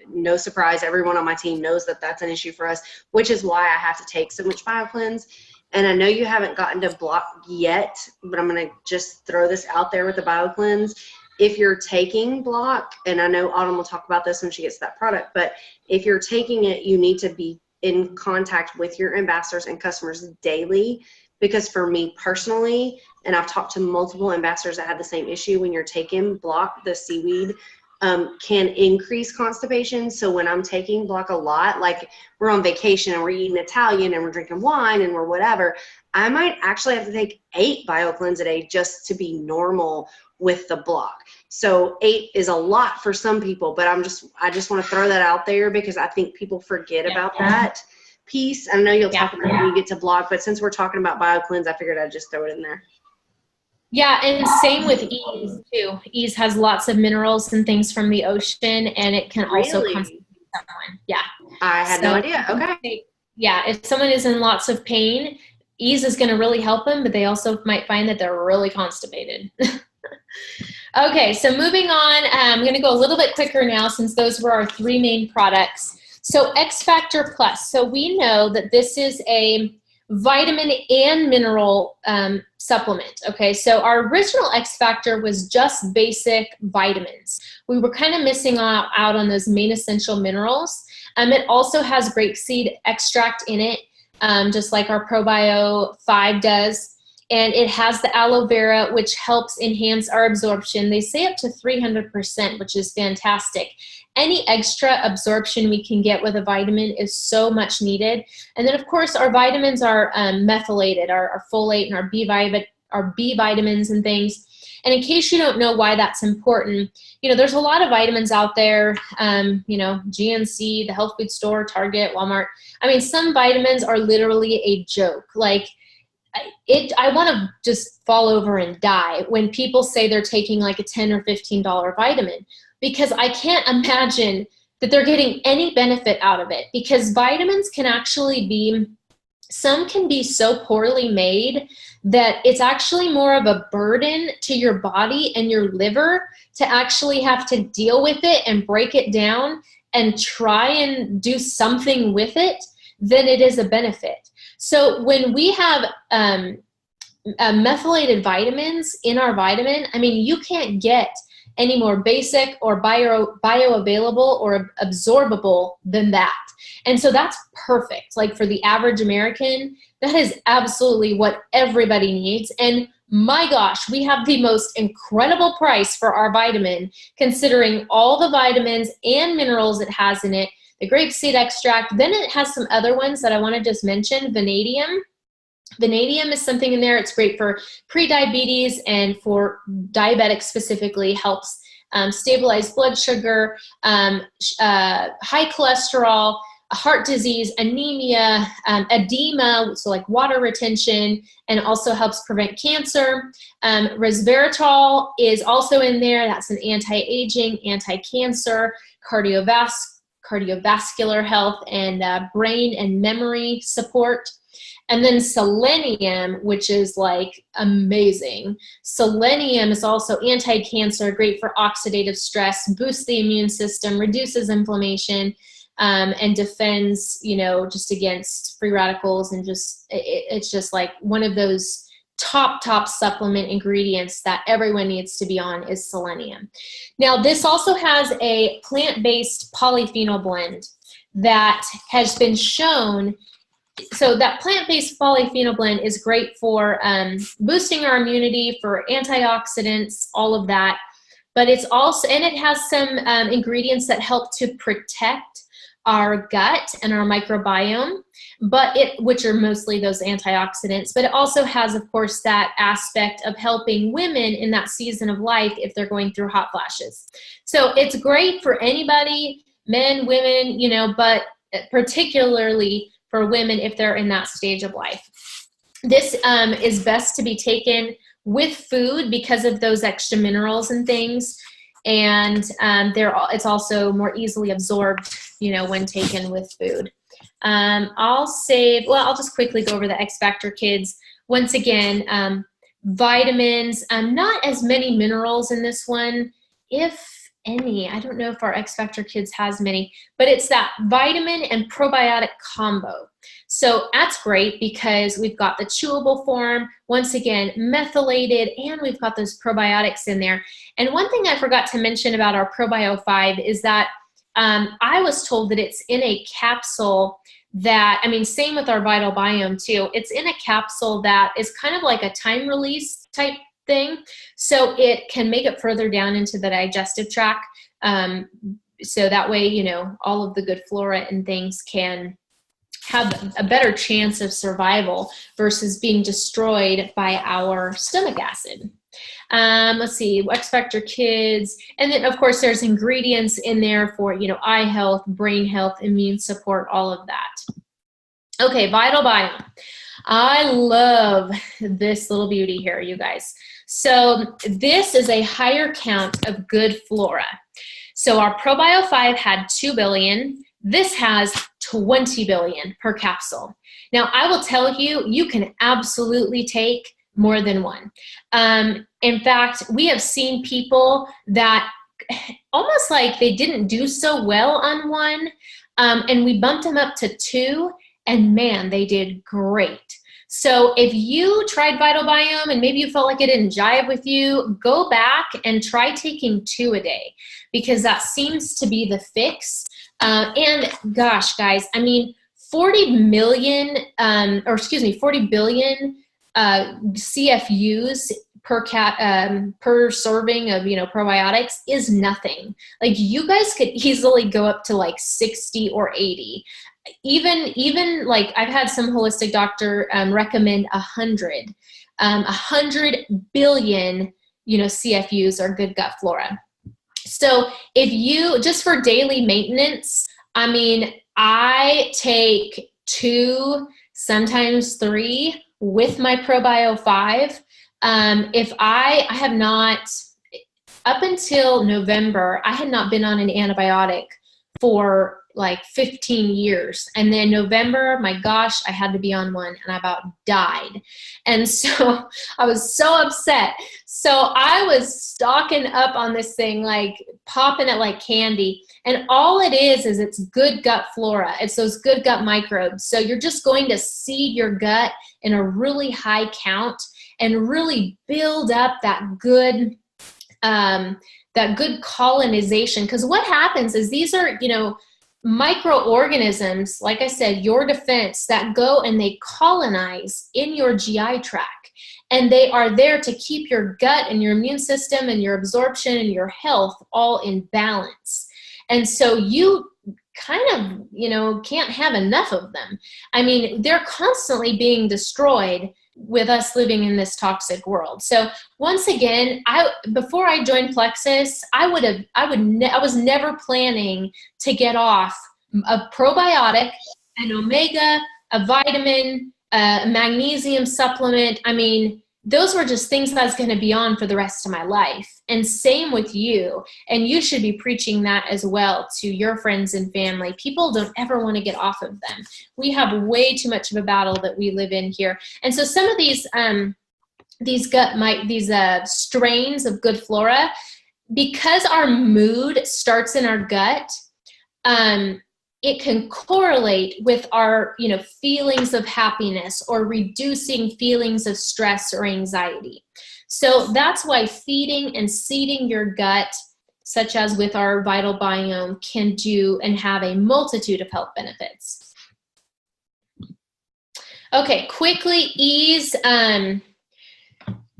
no surprise. Everyone on my team knows that that's an issue for us, which is why I have to take so much BioCleanse. And I know you haven't gotten to block yet, but I'm going to just throw this out there with the BioCleanse. If you're taking block, and I know Autumn will talk about this when she gets to that product, but if you're taking it, you need to be in contact with your ambassadors and customers daily, because for me personally, and I've talked to multiple ambassadors that have the same issue, when you're taking block, the seaweed can increase constipation. So when I'm taking block a lot, like we're on vacation and we're eating Italian and we're drinking wine and we're whatever, I might actually have to take 8 BioCleanse a day just to be normal with the block. So 8 is a lot for some people, but I just want to throw that out there because I think people forget about that piece. I know you'll talk about it when you get to block, but since we're talking about BioCleanse, I figured I'd just throw it in there. Yeah, and same with Ease too. Ease has lots of minerals and things from the ocean, and it can also constipate someone. Yeah. I had no idea. Okay. Yeah, if someone is in lots of pain, Ease is going to really help them, but they also might find that they're really constipated. Okay, so moving on, I'm going to go a little bit quicker now since those were our 3 main products. So X Factor Plus. So we know that this is a vitamin and mineral supplement. Okay, so our original X Factor was just basic vitamins. We were kind of missing out on those main essential minerals. It also has grapeseed extract in it, just like our ProBio 5 does. And it has the aloe vera, which helps enhance our absorption. They say up to 300%, which is fantastic. Any extra absorption we can get with a vitamin is so much needed. And then, of course, our vitamins are methylated, our folate and our B vitamins and things. And in case you don't know why that's important, there's a lot of vitamins out there, GNC, the health food store, Target, Walmart. I mean, some vitamins are literally a joke. Like, I want to just fall over and die when people say they're taking like a $10 or $15 vitamin, because I can't imagine that they're getting any benefit out of it, because vitamins can actually be, some can be so poorly made that it's actually more of a burden to your body and your liver to actually have to deal with it and break it down and try and do something with it than it is a benefit. So when we have methylated vitamins in our vitamin, I mean, you can't get any more basic or bioavailable or absorbable than that. And so that's perfect. Like for the average American, that is absolutely what everybody needs. And my gosh, we have the most incredible price for our vitamin, considering all the vitamins and minerals it has in it. The grapeseed extract. Then it has some other ones that I want to just mention. Vanadium. Vanadium is something in there. It's great for prediabetes and for diabetics specifically. Helps stabilize blood sugar, high cholesterol, heart disease, anemia, edema, so like water retention, and also helps prevent cancer. Resveratrol is also in there. That's an anti-aging, anti-cancer, cardiovascular health, and brain and memory support. And then selenium, which is like amazing. Selenium is also anti-cancer, great for oxidative stress, boosts the immune system, reduces inflammation, and defends, just against free radicals. And it's just like one of those top supplement ingredients that everyone needs to be on is selenium. Now, this also has a plant-based polyphenol blend that has been shown so that plant-based polyphenol blend is great for boosting our immunity, for antioxidants, all of that. But it's also, and it has some ingredients that help to protect our gut and our microbiome, which are mostly those antioxidants. But it also has, of course, that aspect of helping women in that season of life if they're going through hot flashes. So it's great for anybody, men, women, but particularly for women if they're in that stage of life. This is best to be taken with food because of those extra minerals and things. And it's also more easily absorbed, when taken with food. I'll just quickly go over the X Factor Kids. Once again, vitamins, not as many minerals in this one, if any. I don't know if our X Factor Kids has many, but it's that vitamin and probiotic combo. So that's great because we've got the chewable form, once again, methylated, and we've got those probiotics in there. And one thing I forgot to mention about our Probio 5 is that I was told that it's in a capsule same with our Vital Biome too. It's in a capsule that is kind of like a time release type thing. So it can make it further down into the digestive tract. So that way, all of the good flora and things can have a better chance of survival versus being destroyed by our stomach acid. Let's see, X Factor Kids. And then, of course, there's ingredients in there for, eye health, brain health, immune support, all of that. Okay, Vital Biome. I love this little beauty here, you guys. So this is a higher count of good flora. So our Probio 5 had 2 billion. This has 20 billion per capsule. Now, I will tell you, you can absolutely take more than one. In fact, we have seen people that almost like they didn't do so well on one, and we bumped them up to 2, and man, they did great. So if you tried Vital Biome and maybe you felt like it didn't jive with you, go back and try taking 2 a day because that seems to be the fix. And gosh, guys, 40 billion CFUs per serving of, probiotics is nothing. Like you guys could easily go up to like 60 or 80. Even like I've had some holistic doctor recommend 100. 100 billion, CFUs are good gut flora. So if you, just for daily maintenance, I take 2, sometimes 3 with my Probio 5. If I have not, up until November, I had not been on an antibiotic for like 15 years. And then November, my gosh, I had to be on one and I about died. And so I was so upset. So I was stocking up on this thing, like popping it like candy. And all it is it's good gut flora. It's those good gut microbes. So you're just going to seed your gut in a really high count and really build up that good colonization. Because what happens is these are, microorganisms, like I said, your defense, that go and they colonize in your GI tract. And they are there to keep your gut and your immune system and your absorption and your health all in balance. And so you kind of, can't have enough of them. They're constantly being destroyed with us living in this toxic world. So once again, before I joined Plexus, I was never planning to get off a probiotic, an omega, a vitamin, a magnesium supplement. Those were just things I was going to be on for the rest of my life. And same with you. And you should be preaching that as well to your friends and family. People don't ever want to get off of them. We have way too much of a battle that we live in here. And so some of these strains of good flora, because our mood starts in our gut, it can correlate with our, feelings of happiness or reducing feelings of stress or anxiety. So that's why feeding and seeding your gut, such as with our Vital Biome, can do and have a multitude of health benefits. Okay, quickly, E's.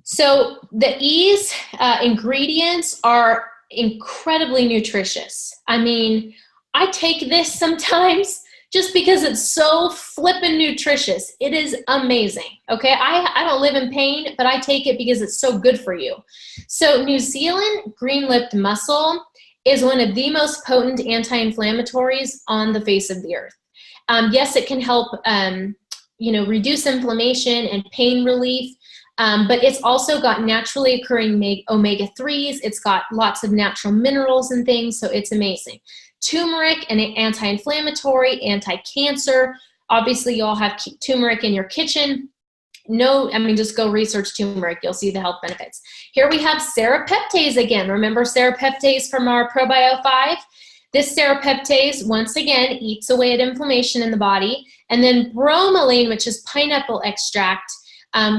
So the E's ingredients are incredibly nutritious. I mean, I take this sometimes just because it's so flippin' nutritious. It is amazing, okay? I don't live in pain, but I take it because it's so good for you. So New Zealand green-lipped mussel is one of the most potent anti-inflammatories on the face of the earth. Yes, it can help, reduce inflammation and pain relief, but it's also got naturally occurring omega-3s. It's got lots of natural minerals and things, so it's amazing. Turmeric, an anti-inflammatory, anti-cancer. Obviously, you all have turmeric in your kitchen. Just go research turmeric. You'll see the health benefits. Here we have serrapeptase again. Remember serrapeptase from our ProBio 5? This serrapeptase, once again, eats away at inflammation in the body. And then bromelain, which is pineapple extract,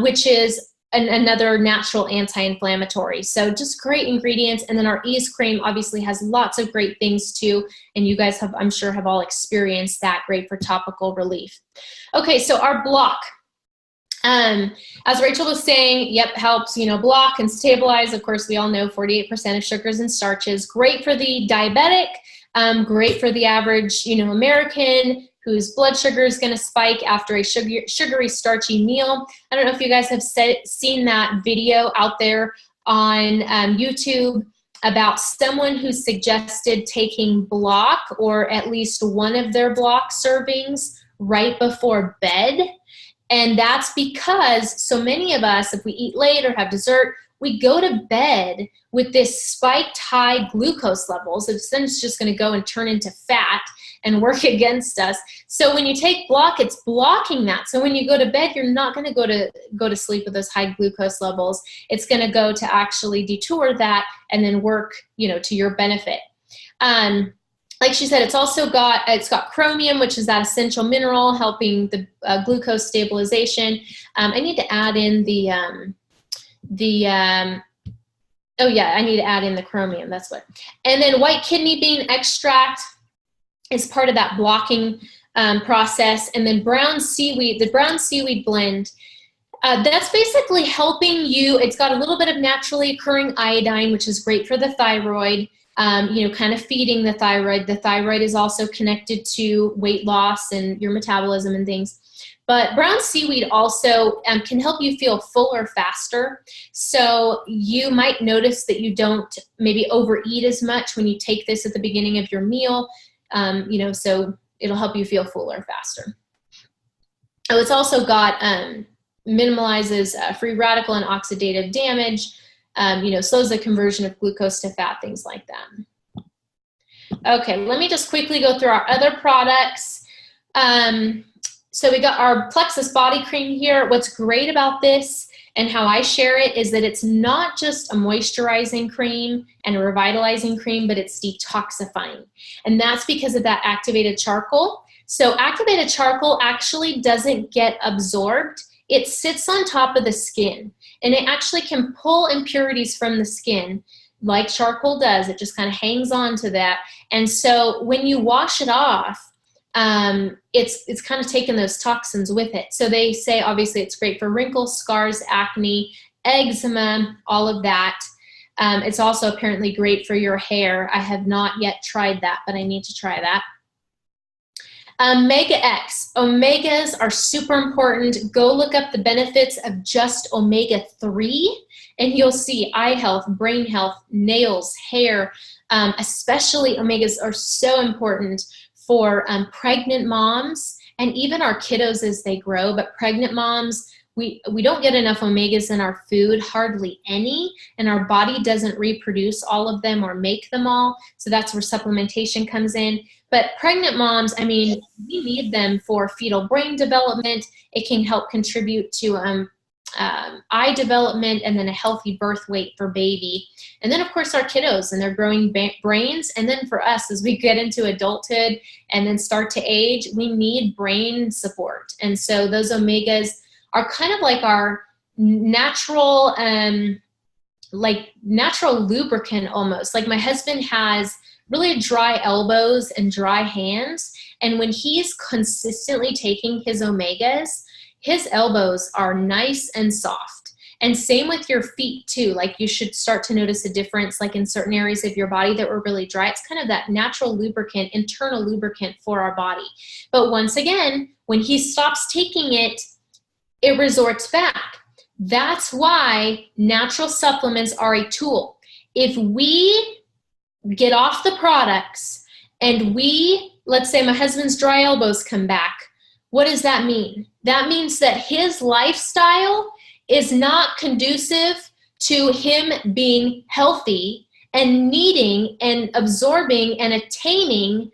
which is another natural anti-inflammatory. So just great ingredients. And then our Ease cream obviously has lots of great things too. And you guys have, I'm sure, have all experienced that. Great for topical relief. Okay, so our block. As Rachel was saying, yep, helps, block and stabilize. Of course, we all know 48% of sugars and starches. Great for the diabetic, great for the average, American whose blood sugar is going to spike after a sugary, starchy meal. I don't know if you guys have seen that video out there on YouTube about someone who suggested taking block, or at least one of their block servings, right before bed. And that's because so many of us, if we eat late or have dessert, we go to bed with this spiked high glucose levels. Then it's just going to go and turn into fat and work against us. So when you take block, it's blocking that. So when you go to bed, you're not going to go to sleep with those high glucose levels. It's going to go to actually detour that and then work, to your benefit. Like she said, it's got chromium, which is that essential mineral helping the glucose stabilization. I need to add in I need to add in the chromium. That's what. And then white kidney bean extract is part of that blocking process. And then the brown seaweed blend, that's basically helping you. It's got a little bit of naturally occurring iodine, which is great for the thyroid. Kind of feeding the thyroid. The thyroid is also connected to weight loss and your metabolism and things. But brown seaweed also can help you feel fuller faster. So you might notice that you don't maybe overeat as much when you take this at the beginning of your meal. So it'll help you feel fuller faster. Oh, it's also got minimalizes free radical and oxidative damage. Slows the conversion of glucose to fat, things like that. Okay, let me just quickly go through our other products. So we got our Plexus body cream here. What's great about this and how I share it is that it's not just a moisturizing cream and a revitalizing cream, but it's detoxifying. And that's because of that activated charcoal. So activated charcoal actually doesn't get absorbed. It sits on top of the skin, and it actually can pull impurities from the skin like charcoal does. It just kind of hangs on to that. And so when you wash it off, it's kind of taking those toxins with it. So they say, obviously, it's great for wrinkles, scars, acne, eczema, all of that. It's also apparently great for your hair. I have not yet tried that, but I need to try that. Omega X. Omegas are super important. Go look up the benefits of just omega-3, and you'll see eye health, brain health, nails, hair. Especially omegas are so important for pregnant moms and even our kiddos as they grow. But pregnant moms, we don't get enough omegas in our food, hardly any, and our body doesn't reproduce all of them or make them all. So that's where supplementation comes in. But pregnant moms, we need them for fetal brain development. It can help contribute to eye development and then a healthy birth weight for baby. And then, of course, our kiddos and their growing brains. And then for us, as we get into adulthood and then start to age, we need brain support. And so those omegas are kind of like our natural, natural lubricant almost. Like my husband has really dry elbows and dry hands. And when he's consistently taking his omegas, his elbows are nice and soft. And same with your feet too. Like you should start to notice a difference, like in certain areas of your body that were really dry. It's kind of that natural lubricant, internal lubricant for our body. But once again, when he stops taking it, it resorts back. That's why natural supplements are a tool. If we get off the products and let's say my husband's dry elbows come back, what does that mean? That means that his lifestyle is not conducive to him being healthy and needing and absorbing and attaining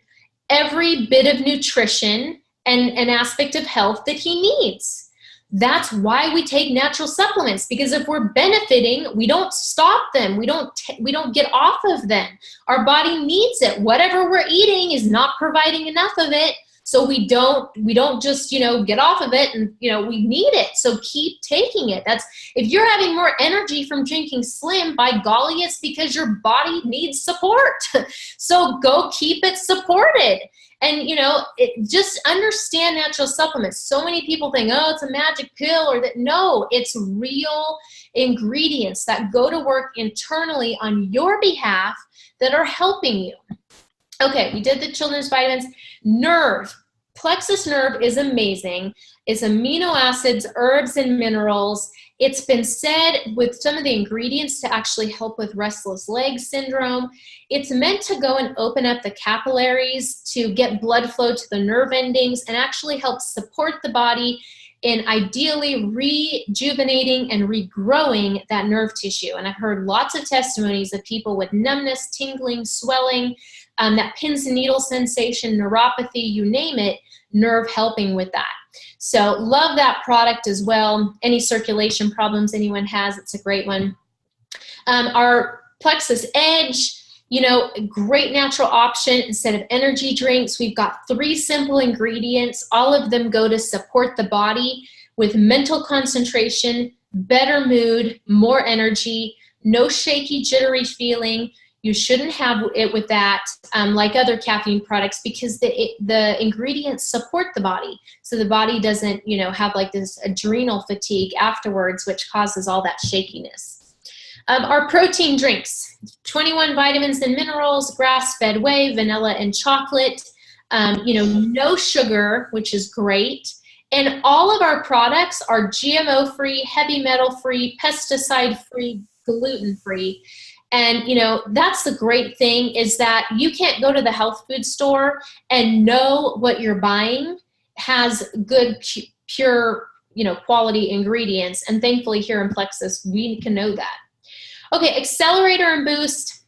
every bit of nutrition and an aspect of health that he needs. That's why we take natural supplements, because if we're benefiting, we don't stop them. We don't get off of them. Our body needs it. Whatever we're eating is not providing enough of it. So we don't just, get off of it, and, we need it. So keep taking it. If you're having more energy from drinking Slim, by golly, it's because your body needs support. So go keep it supported. And, just understand natural supplements. So many people think, oh, it's a magic pill, or that. No, it's real ingredients that go to work internally on your behalf that are helping you. Okay, we did the children's vitamins. Nerve. Plexus nerve is amazing. It's amino acids, herbs, and minerals. It's been said with some of the ingredients to actually help with restless leg syndrome. It's meant to go and open up the capillaries to get blood flow to the nerve endings and actually help support the body in ideally rejuvenating and regrowing that nerve tissue. And I've heard lots of testimonies of people with numbness, tingling, swelling, that pins and needles sensation, neuropathy, you name it, nerve helping with that. So love that product as well. Any circulation problems anyone has, it's a great one. Our Plexus Edge, great natural option instead of energy drinks. We've got 3 simple ingredients. All of them go to support the body with mental concentration, better mood, more energy, no shaky, jittery feeling. You shouldn't have it with that like other caffeine products, because the ingredients support the body. So the body doesn't, have like this adrenal fatigue afterwards, which causes all that shakiness. Our protein drinks, 21 vitamins and minerals, grass-fed whey, vanilla and chocolate, no sugar, which is great. And all of our products are GMO-free, heavy metal-free, pesticide-free, gluten-free. And, that's the great thing, is that you can't go to the health food store and know what you're buying has good, pure, quality ingredients. And thankfully here in Plexus, we can know that. Okay, Accelerator and Boost.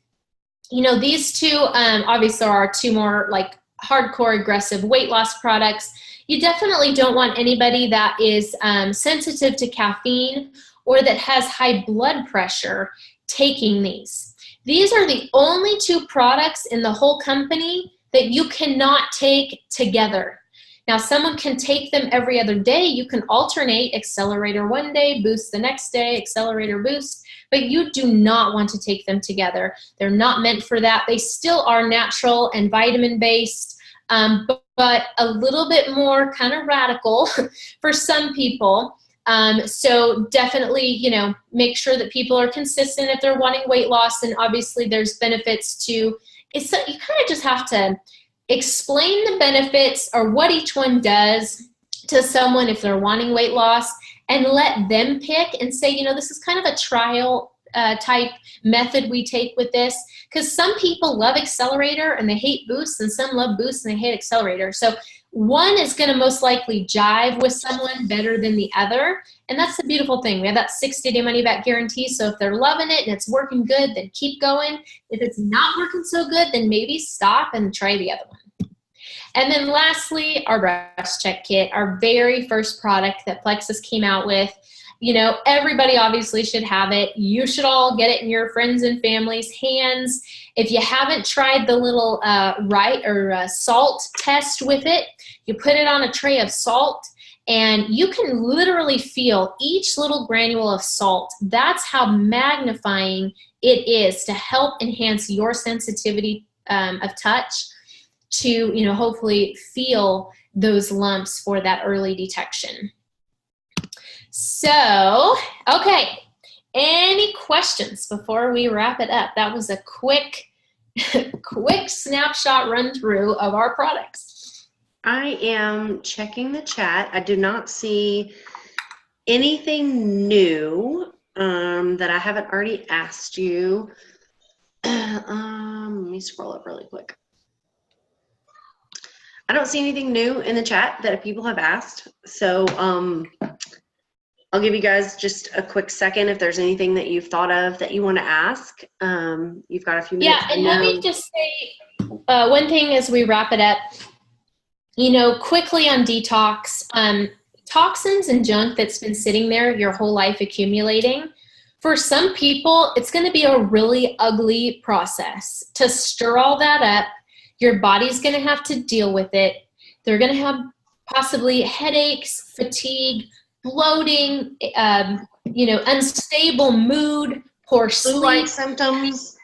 These two obviously are our 2 more like hardcore aggressive weight loss products. You definitely don't want anybody that is sensitive to caffeine or that has high blood pressure taking these. These are the only 2 products in the whole company that you cannot take together. Now, someone can take them every other day. You can alternate Accelerator one day, Boost the next day, Accelerator, Boost, but you do not want to take them together. They're not meant for that. They still are natural and vitamin-based, but a little bit more kind of radical for some people. So definitely, make sure that people are consistent if they're wanting weight loss. And obviously there's benefits to, you kind of just have to explain the benefits or what each one does to someone if they're wanting weight loss, and let them pick and say, this is kind of a trial type method we take with this, because some people love Accelerator and they hate Boost, and some love Boost and they hate Accelerator. So one is going to most likely jive with someone better than the other. And that's the beautiful thing. We have that 60-day money-back guarantee. So if they're loving it and it's working good, then keep going. If it's not working so good, then maybe stop and try the other one. And then lastly, our breast check kit, our very first product that Plexus came out with. Everybody obviously should have it. You should all get it in your friends and family's hands. If you haven't tried the little salt test with it, you put it on a tray of salt, and you can literally feel each little granule of salt. That's how magnifying it is to help enhance your sensitivity of touch to, hopefully feel those lumps for that early detection. So, okay. Any questions before we wrap it up? That was a quick snapshot run through of our products. I am checking the chat. I do not see anything new that I haven't already asked you. Let me scroll up really quick. I don't see anything new in the chat that people have asked. So I'll give you guys just a quick second if there's anything that you've thought of that you want to ask. You've got a few minutes. Yeah, and let me just say one thing as we wrap it up. You know, quickly on detox, toxins and junk that's been sitting there your whole life accumulating. For some people, it's going to be a really ugly process to stir all that up. Your body's going to have to deal with it. They're going to have possibly headaches, fatigue, bloating, unstable mood, poor sleep. Flu-like symptoms.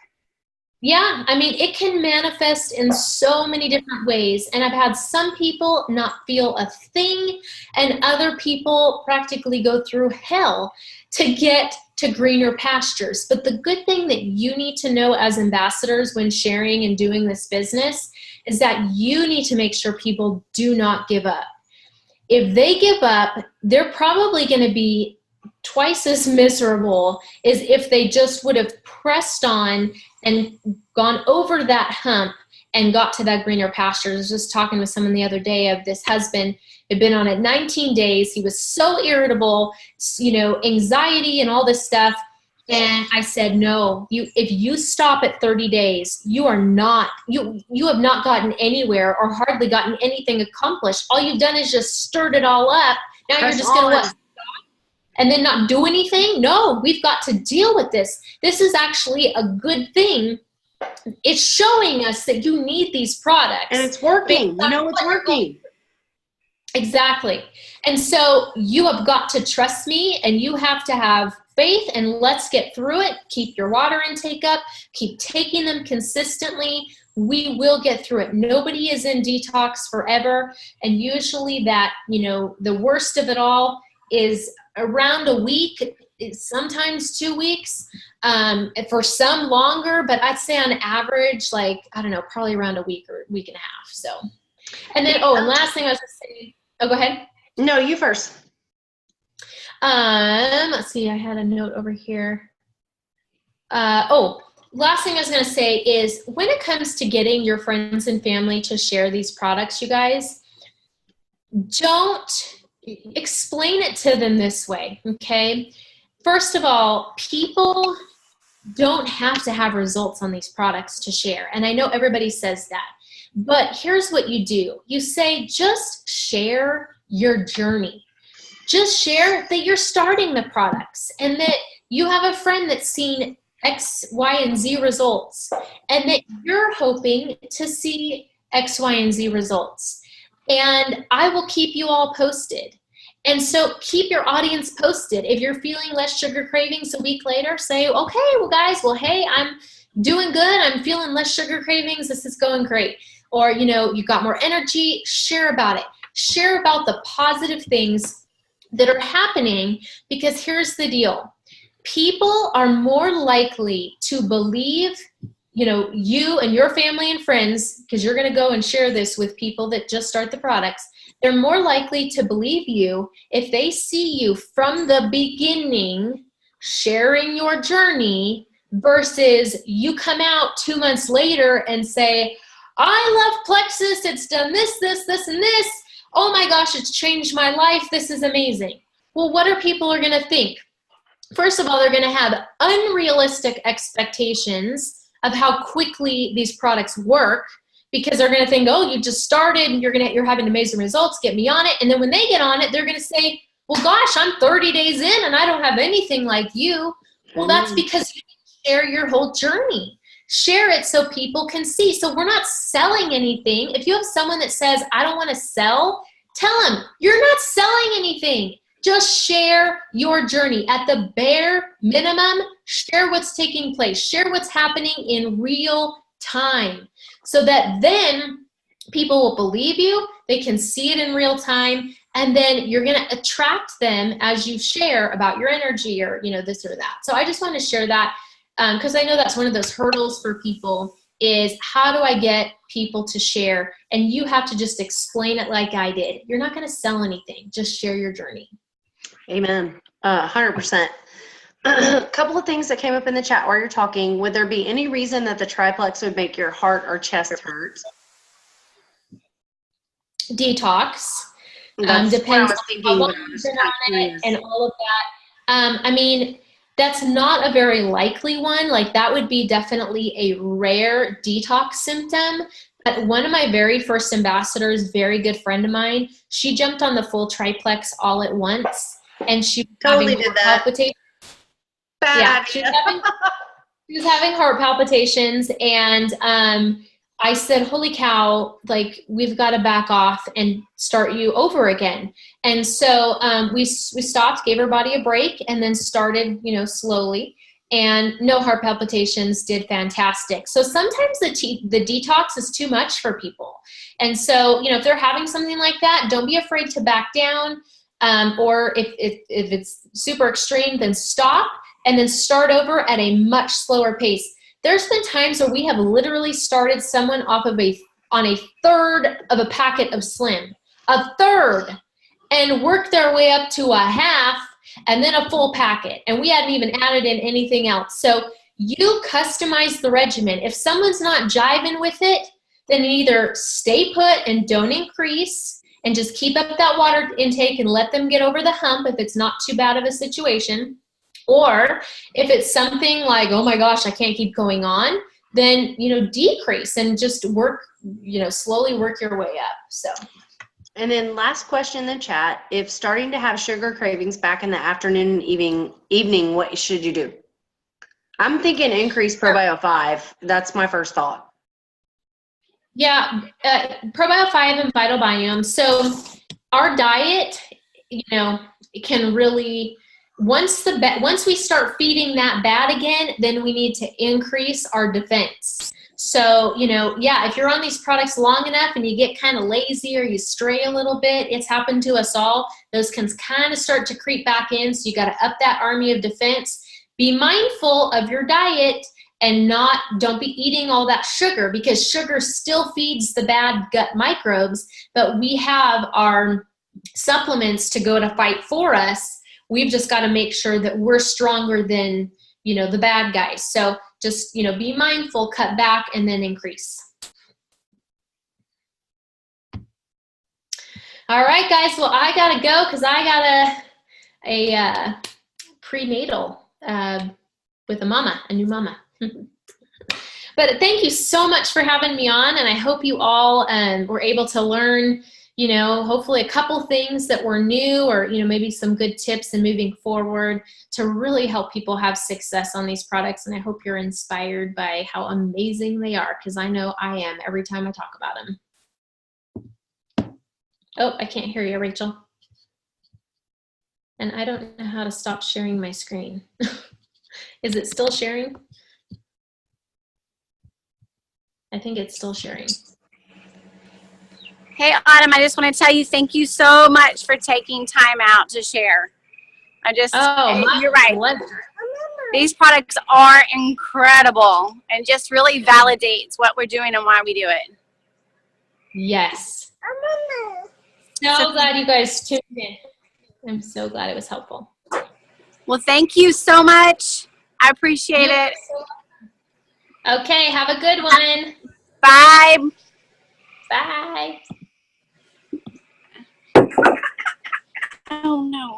Yeah, I mean, it can manifest in so many different ways. And I've had some people not feel a thing, and other people practically go through hell to get to greener pastures. But the good thing that you need to know as ambassadors when sharing and doing this business is that you need to make sure people do not give up. If they give up, they're probably going to be twice as miserable as if they just would have pressed on and gone over that hump and got to that greener pasture. I was just talking with someone the other day of this husband had been on it 19 days. He was so irritable, anxiety and all this stuff. And I said, no, if you stop at 30 days, you have not gotten anywhere or hardly gotten anything accomplished. All you've done is just stirred it all up. Now you're just going to stop and then not do anything? No, we've got to deal with this. This is actually a good thing. It's showing us that you need these products. And it's working. It's working. Exactly. And so you have got to trust me, and you have to have faith, and let's get through it. Keep your water intake up. Keep taking them consistently. We will get through it. Nobody is in detox forever. And usually that, the worst of it all is around a week, sometimes 2 weeks, for some longer, but I'd say on average, probably around a week or week and a half. So, and then, and last thing I was going to say, go ahead. No, you first. Let's see, I had a note over here. Last thing I was going to say is when it comes to getting your friends and family to share these products, you guys, don't explain it to them this way, okay? First of all, people don't have to have results on these products to share. And I know everybody says that, but here's what you do. You say, just share your journey. Just share that you're starting the products and that you have a friend that's seen X, Y, and Z results, and that you're hoping to see X, Y, and Z results. And I will keep you all posted. And so keep your audience posted. If you're feeling less sugar cravings a week later, say, okay, well guys, hey, I'm doing good. I'm feeling less sugar cravings. This is going great. Or, you've got more energy. Share about it. Share about the positive things that are happening, because here's the deal. People are more likely to believe, you and your family and friends, because you're going to go and share this with people that just start the products. They're more likely to believe you if they see you from the beginning sharing your journey versus you come out 2 months later and say, I love Plexus. It's done this, this, this, and this. Oh my gosh, it's changed my life. This is amazing. Well, what are people are going to think? First of all, they're going to have unrealistic expectations of how quickly these products work, because they're going to think, oh, you just started and you're having amazing results. Get me on it. And then when they get on it, they're going to say, well, gosh, I'm 30 days in and I don't have anything like you. Well, that's because you share your whole journey. Share it so people can see. So we're not selling anything. If you have someone that says, I don't want to sell, tell them you're not selling anything. Just share your journey. At the bare minimum, share what's taking place. Share what's happening in real time, so that then people will believe you. They can see it in real time, And then you're going to attract them as you share about your energy or, you know, this or that. So I just want to share that because I know that's one of those hurdles for people is how do I get people to share? And you have to just explain it like I did. You're not going to sell anything. Just share your journey. Amen. 100%. A couple of things that came up in the chat while you're talking. Would there be any reason that the triplex would make your heart or chest hurt? Detox. That's Depends what I was on thinking, how long but I was you've been on curious. it and all of that. I mean, that's not a very likely one. Like that would be definitely a rare detox symptom. But one of my very first ambassadors, very good friend of mine, she jumped on the full triplex all at once, and she was Totally having did heart that. palpitations. Bad Yeah, idea. she was having heart palpitations, and I said, holy cow, like we've got to back off and start you over again. And so we stopped, gave her body a break, and then started, you know, slowly. And no heart palpitations, did fantastic. So sometimes the detox is too much for people. And so, you know, if they're having something like that, don't be afraid to back down. Or if it's super extreme, then stop and then start over at a much slower pace. There's been times where we have literally started someone off of on a third of a packet of Slim, a third, and worked their way up to a half and then a full packet. And we hadn't even added in anything else. So you customize the regimen. If someone's not jiving with it, then either stay put and don't increase and just keep up that water intake and let them get over the hump if it's not too bad of a situation. Or if it's something like, oh my gosh, I can't keep going on, then, you know, decrease and just work, you know, slowly work your way up. So. And then last question in the chat, if starting to have sugar cravings back in the afternoon and evening, what should you do? I'm thinking increase ProBio 5. That's my first thought. Yeah, ProBio 5 and Vital Biome. So our diet, you know, can really, once we start feeding that bad again, then we need to increase our defense. So, you know, yeah, if you're on these products long enough and you get kind of lazy or you stray a little bit, it's happened to us all. Those can kind of start to creep back in. So you got to up that army of defense. Be mindful of your diet and don't be eating all that sugar, because sugar still feeds the bad gut microbes, but we have our supplements to go to fight for us. We've just got to make sure that we're stronger than, you know, the bad guys. So just, you know, be mindful, cut back, and then increase. All right, guys. Well, I got to go because I got a prenatal with a new mama. But thank you so much for having me on, and I hope you all were able to learn, you know, hopefully a couple things that were new, or, you know, maybe some good tips in moving forward to really help people have success on these products. And I hope you're inspired by how amazing they are, because I know I am every time I talk about them. Oh, I can't hear you, Rachel. And I don't know how to stop sharing my screen. Is it still sharing? I think it's still sharing. Hey, Autumn, I just want to tell you thank you so much for taking time out to share. You're right. Pleasure. These products are incredible and just really validates what we're doing and why we do it. Yes. So glad you guys tuned in. I'm so glad it was helpful. Well, thank you so much. I appreciate it. Okay, have a good one. Bye. Bye. Oh, no.